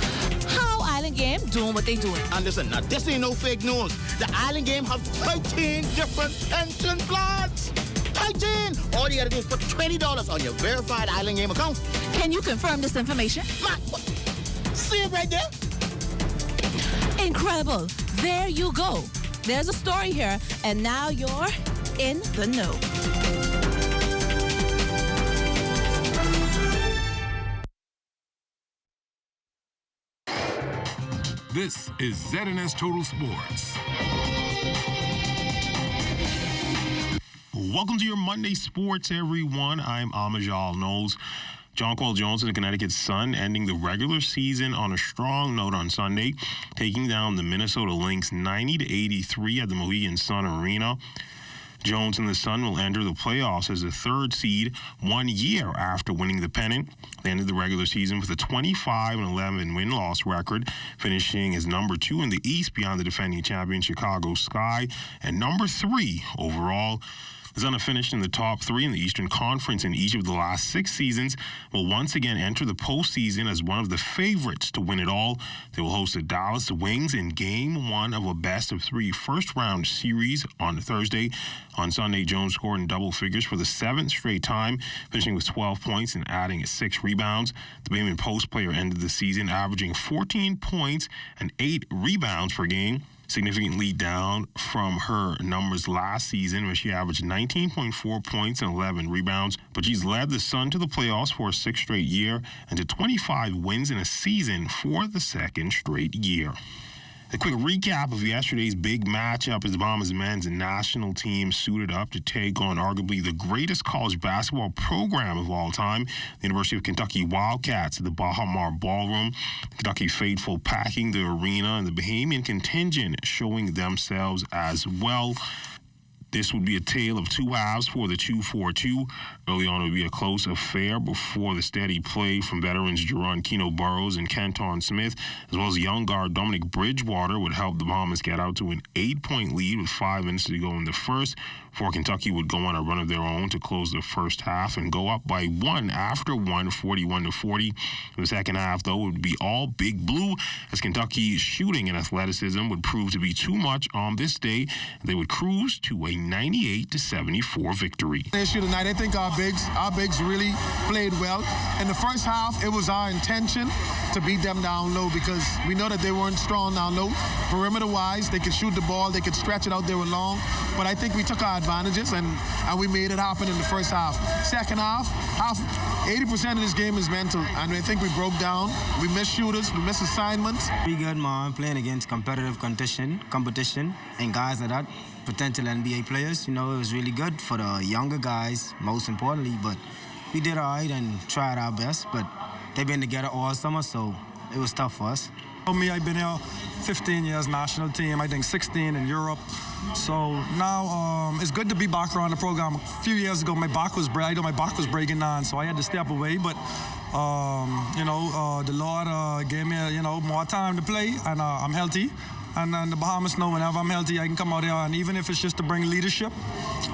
How Island Game doing what they doing? And listen, now this ain't no fake news. The Island Game have 13 different pension plans. 13! All you gotta do is put $20 on your verified Island Game account. Can you confirm this information? See it right there? Incredible. There you go. There's a story here, and now you're in the know. This is ZNS Total Sports. Welcome to your Monday Sports, everyone. I'm Amajal Knowles. Jonquil Jones of the Connecticut Sun ending the regular season on a strong note on Sunday, taking down the Minnesota Lynx 90-83 at the Mohegan Sun Arena. Jones and the Sun will enter the playoffs as the third seed 1 year after winning the pennant. They ended the regular season with a 25-11 win-loss record, finishing as number 2 in the East behind the defending champion Chicago Sky and number 3 overall. The Sun have finished in the top 3 in the Eastern Conference in each of the last 6 seasons, will once again enter the postseason as one of the favorites to win it all. They will host the Dallas Wings in Game 1 of a best-of-3 first-round series on Thursday. On Sunday, Jones scored in double figures for the 7th straight time, finishing with 12 points and adding 6 rebounds. The Bayman Post player ended the season averaging 14 points and 8 rebounds per game, significantly down from her numbers last season, where she averaged 19.4 points and 11 rebounds. But she's led the Sun to the playoffs for a 6th straight year and to 25 wins in a season for the 2nd straight year. A quick recap of yesterday's big matchup as the Bahamas men's national team suited up to take on arguably the greatest college basketball program of all time, the University of Kentucky Wildcats at the Bahama Ballroom. The Kentucky faithful packing the arena and the Bahamian contingent showing themselves as well. This would be a tale of two halves for the 2-4-2. Early on, it would be a close affair before the steady play from veterans Jerron Keno Burrows and Kenton Smith, as well as young guard Dominic Bridgewater, would help the Bahamas get out to an 8-point lead with 5 minutes to go in the first, before Kentucky would go on a run of their own to close the first half and go up by 1 after 1, 41-40. In the second half, though, it would be all big blue, as Kentucky's shooting and athleticism would prove to be too much on this day. They would cruise to a 98-74 victory. Issue tonight, I think our bigs really played well. In the first half, it was our intention to beat them down low because we know that they weren't strong down low. Perimeter-wise, they could shoot the ball, they could stretch it out, they were long. But I think we took our advantages and we made it happen in the first half. Second half, 80% of this game is mental, and I think we broke down. We missed shooters, we missed assignments. Pretty good, man. Playing against competitive competition, and guys like that, potential NBA players. You know, it was really good for the younger guys, most importantly. But we did all right and tried our best. But they've been together all summer, so it was tough for us. For me, I've been here 15 years, national team, I think 16 in Europe. So now it's good to be back around the program. A few years ago, my back was breaking down, so I had to step away. But, the Lord gave me, more time to play, and I'm healthy. And the Bahamas know whenever I'm healthy, I can come out here, and even if it's just to bring leadership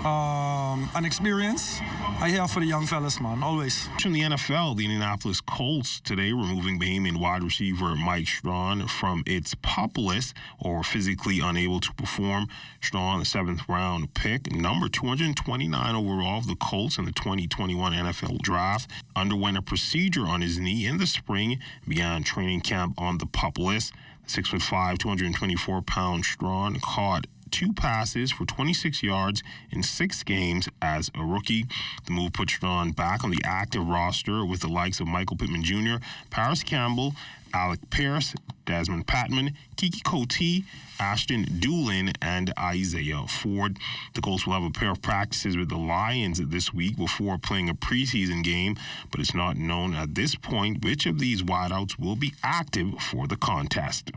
and experience, I'm here for the young fellas, man, always. From the NFL, the Indianapolis Colts today removing Bahamian wide receiver Mike Strawn from its PUP list, or physically unable to perform. Strawn, the 7th round pick, number 229 overall of the Colts in the 2021 NFL draft, underwent a procedure on his knee in the spring, began training camp on the PUP list. 6'5", 224-pound Strawn caught 2 passes for 26 yards in 6 games as a rookie. The move put Strawn back on the active roster with the likes of Michael Pittman Jr., Paris Campbell, Alec Pierce, Desmond Patman, Kiki Cote, Ashton Doolin, and Isaiah Ford. The Colts will have a pair of practices with the Lions this week before playing a preseason game, but it's not known at this point which of these wideouts will be active for the contest.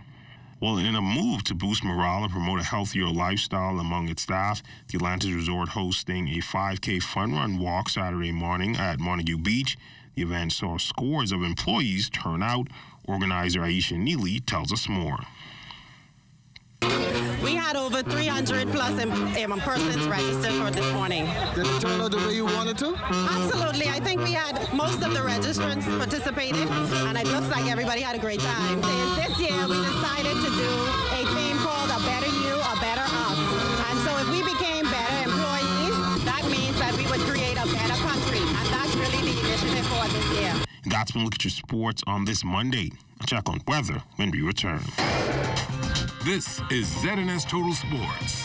Well, in a move to boost morale and promote a healthier lifestyle among its staff, the Atlantis Resort hosting a 5K fun run walk Saturday morning at Montague Beach. The event saw scores of employees turn out. Organizer Aisha Neely tells us more. We had over 300 plus persons registered for this morning. Did it turn out the way you wanted to? Absolutely. I think we had most of the registrants participated, and it looks like everybody had a great time. This year, we decided to do a theme called A Better You, A Better Us. And so if we became better employees, that means that we would create a better country. And that's really the initiative for this year. That's been Look at Your Sports on this Monday. I'll check on weather when we return. This is ZNS Total Sports.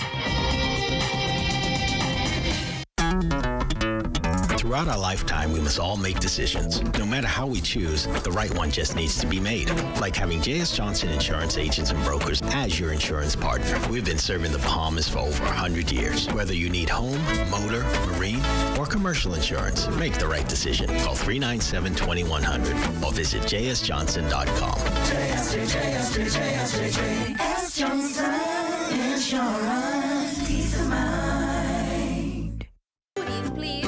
Throughout our lifetime, we must all make decisions. No matter how we choose, the right one just needs to be made. Like having J.S. Johnson Insurance Agents and Brokers as your insurance partner. We've been serving the Bahamas for over 100 years. Whether you need home, motor, marine, or commercial insurance, make the right decision. Call 397-2100 or visit jsjohnson.com. JS Johnson Insurance. Peace of mind. Please.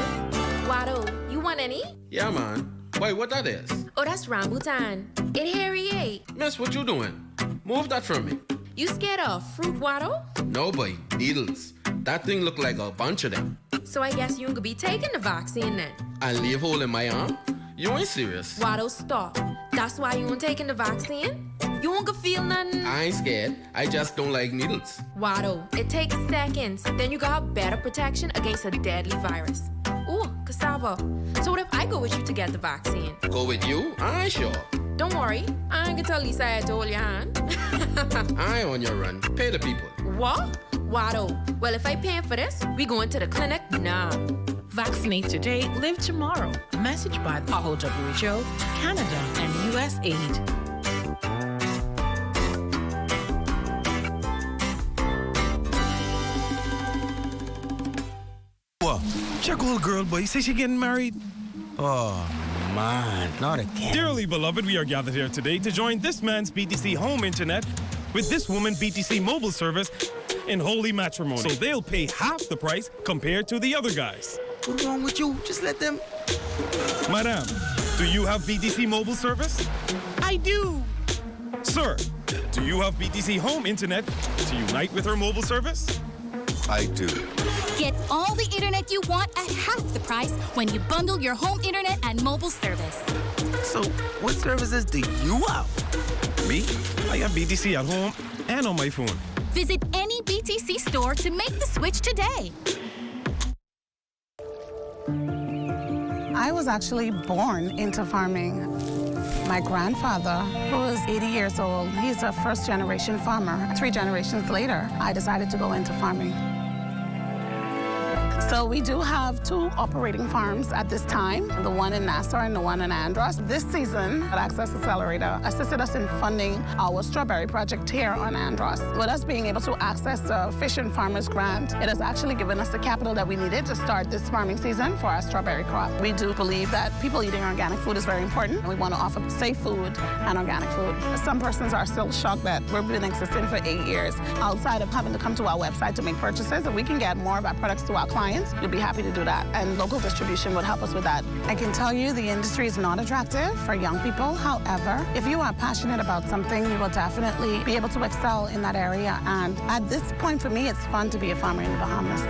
Wado, you want any? Yeah, man. Wait, what that is? Oh, that's rambutan. It hairy. Miss, what you doing? Move that from me. You scared of fruit, Wado? No, boy. Needles. That thing look like a bunch of them. So I guess you could be taking the vaccine then. And leave hole in my arm? You ain't serious. Wado, stop. That's why you ain't taking the vaccine? You won't feel nothing? I ain't scared. I just don't like needles. Wado, it takes seconds. Then you got better protection against a deadly virus. Ooh, cassava. So what if I go with you to get the vaccine? Go with you? I ain't sure. Don't worry. I ain't gonna tell Lisa I told your hand. I ain't on your run. Pay the people. What? Wado. Well, if I pay for this, we going to the clinic now. Vaccinate today, live tomorrow. A message by the WHO, Canada, and U.S. Aid. What? Check old girl, boy. Say she getting married? Oh, man, not again. Dearly beloved, we are gathered here today to join this man's BTC home internet with this woman BTC mobile service in holy matrimony. So they'll pay half the price compared to the other guys. What's wrong with you? Just let them... Madam, do you have BTC mobile service? I do. Sir, do you have BTC home internet to unite with her mobile service? I do. Get all the internet you want at half the price when you bundle your home internet and mobile service. So, what services do you have? Me? I have BTC at home and on my phone. Visit any BTC store to make the switch today. I was actually born into farming. My grandfather, who is 80 years old, he's a first-generation farmer. 3 generations later, I decided to go into farming. So we do have 2 operating farms at this time, the one in Nassau and the one in Andros. This season, Access Accelerator assisted us in funding our strawberry project here on Andros. With us being able to access the Fish and Farmers Grant, it has actually given us the capital that we needed to start this farming season for our strawberry crop. We do believe that people eating organic food is very important. We want to offer safe food and organic food. Some persons are still shocked that we've been existing for 8 years. Outside of having to come to our website to make purchases, if we can get more of our products to our clients, we'd be happy to do that, and local distribution would help us with that. I can tell you the industry is not attractive for young people. However, if you are passionate about something, you will definitely be able to excel in that area. And at this point, for me, it's fun to be a farmer in the Bahamas.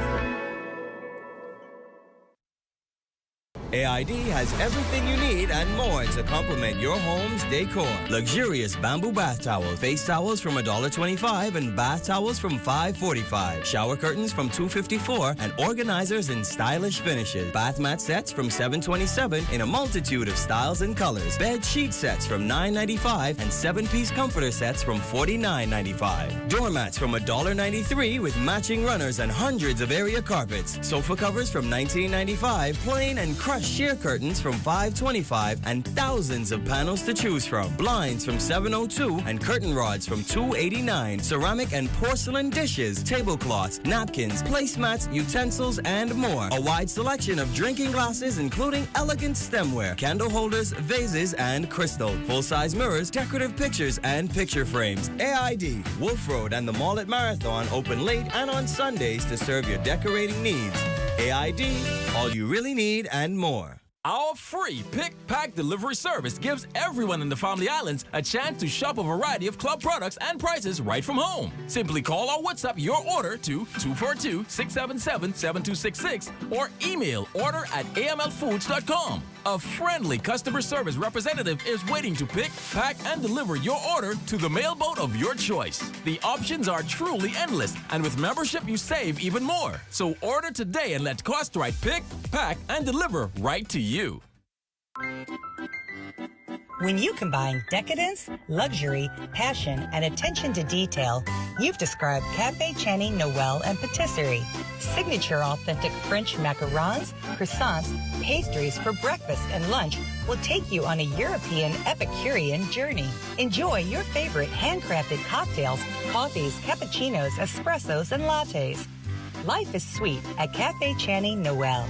AID has everything you need and more to complement your home's decor. Luxurious bamboo bath towels, face towels from $1.25 and bath towels from $5.45. Shower curtains from $2.54 and organizers in stylish finishes. Bath mat sets from $7.27 in a multitude of styles and colors. Bed sheet sets from $9.95 and 7-piece comforter sets from $49.95. Doormats from $1.93 with matching runners and hundreds of area carpets. Sofa covers from $19.95, plain and crushed sheer curtains from $5.25 and thousands of panels to choose from. Blinds from $7.02 and curtain rods from $2.89. Ceramic and porcelain dishes, tablecloths, napkins, placemats, utensils, and more. A wide selection of drinking glasses including elegant stemware, candle holders, vases, and crystal. Full-size mirrors, decorative pictures, and picture frames. AID, Wolf Road, and the Mall at Marathon open late and on Sundays to serve your decorating needs. AID, all you really need and more. Our free pick, pack, delivery service gives everyone in the Family Islands a chance to shop a variety of club products and prices right from home. Simply call or WhatsApp your order to 242-677-7266 or email order@amlfoods.com. A friendly customer service representative is waiting to pick, pack, and deliver your order to the mailboat of your choice. The options are truly endless, and with membership you save even more. So order today and let CostRite pick, pack, and deliver right to you. When you combine decadence, luxury, passion, and attention to detail, you've described Café Channing Noël and Patisserie. Signature authentic French macarons, croissants, pastries for breakfast and lunch will take you on a European Epicurean journey. Enjoy your favorite handcrafted cocktails, coffees, cappuccinos, espressos, and lattes. Life is sweet at Café Channing Noël.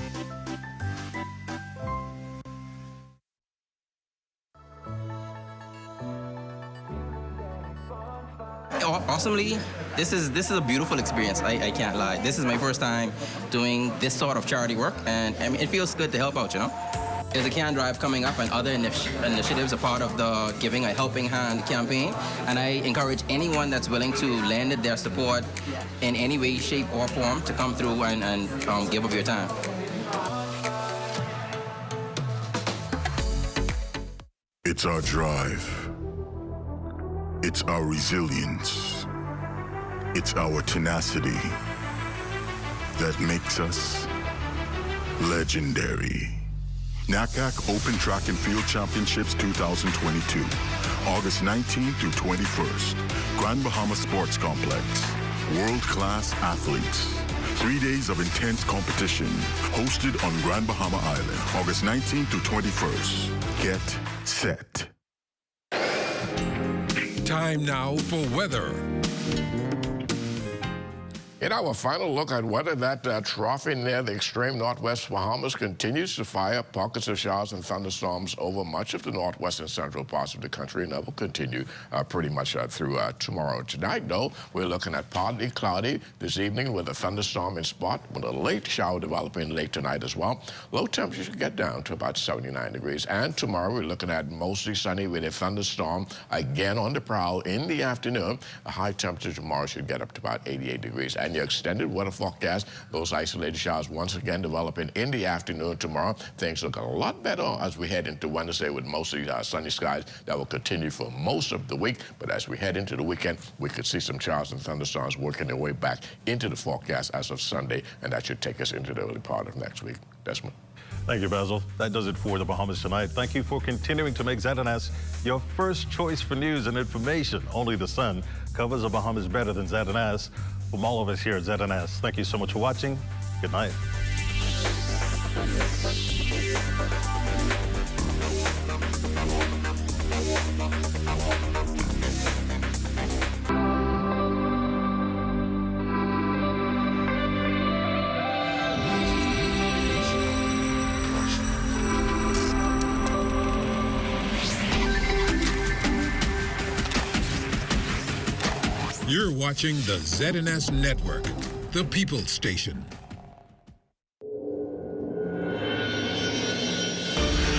Awesomely, this is a beautiful experience. I can't lie. This is my first time doing this sort of charity work, and I mean, it feels good to help out, you know. There's a can drive coming up and other initiatives are part of the Giving a Helping Hand campaign, and I encourage anyone that's willing to lend their support in any way, shape, or form to come through and give of your time. It's our drive. It's our resilience. It's our tenacity that makes us legendary. NACAC Open Track and Field Championships 2022, August 19th through 21st, Grand Bahama Sports Complex. World-class athletes. 3 days of intense competition, hosted on Grand Bahama Island, August 19th through 21st. Get set. Time now for weather. In our final look at weather, that trough near the extreme northwest Bahamas continues to fire pockets of showers and thunderstorms over much of the northwest and central parts of the country, and that will continue pretty much through tomorrow. Tonight, though, we're looking at partly cloudy this evening with a thunderstorm in spot, with a late shower developing late tonight as well. Low temperatures should get down to about 79 degrees. And tomorrow, we're looking at mostly sunny with a thunderstorm again on the prowl in the afternoon. A high temperature tomorrow should get up to about 88 degrees. And your extended weather forecast, those isolated showers once again developing in the afternoon tomorrow. Things look a lot better as we head into Wednesday with mostly sunny skies. That will continue for most of the week. But as we head into the weekend, we could see some showers and thunderstorms working their way back into the forecast as of Sunday, and that should take us into the early part of next week. Desmond. Thank you, Basil. That does it for the Bahamas tonight. Thank you for continuing to make ZNS your first choice for news and information. Only the sun covers the Bahamas better than ZNS. From all of us here at ZNS, thank you so much for watching. Good night. You're watching the ZNS Network, the People's Station.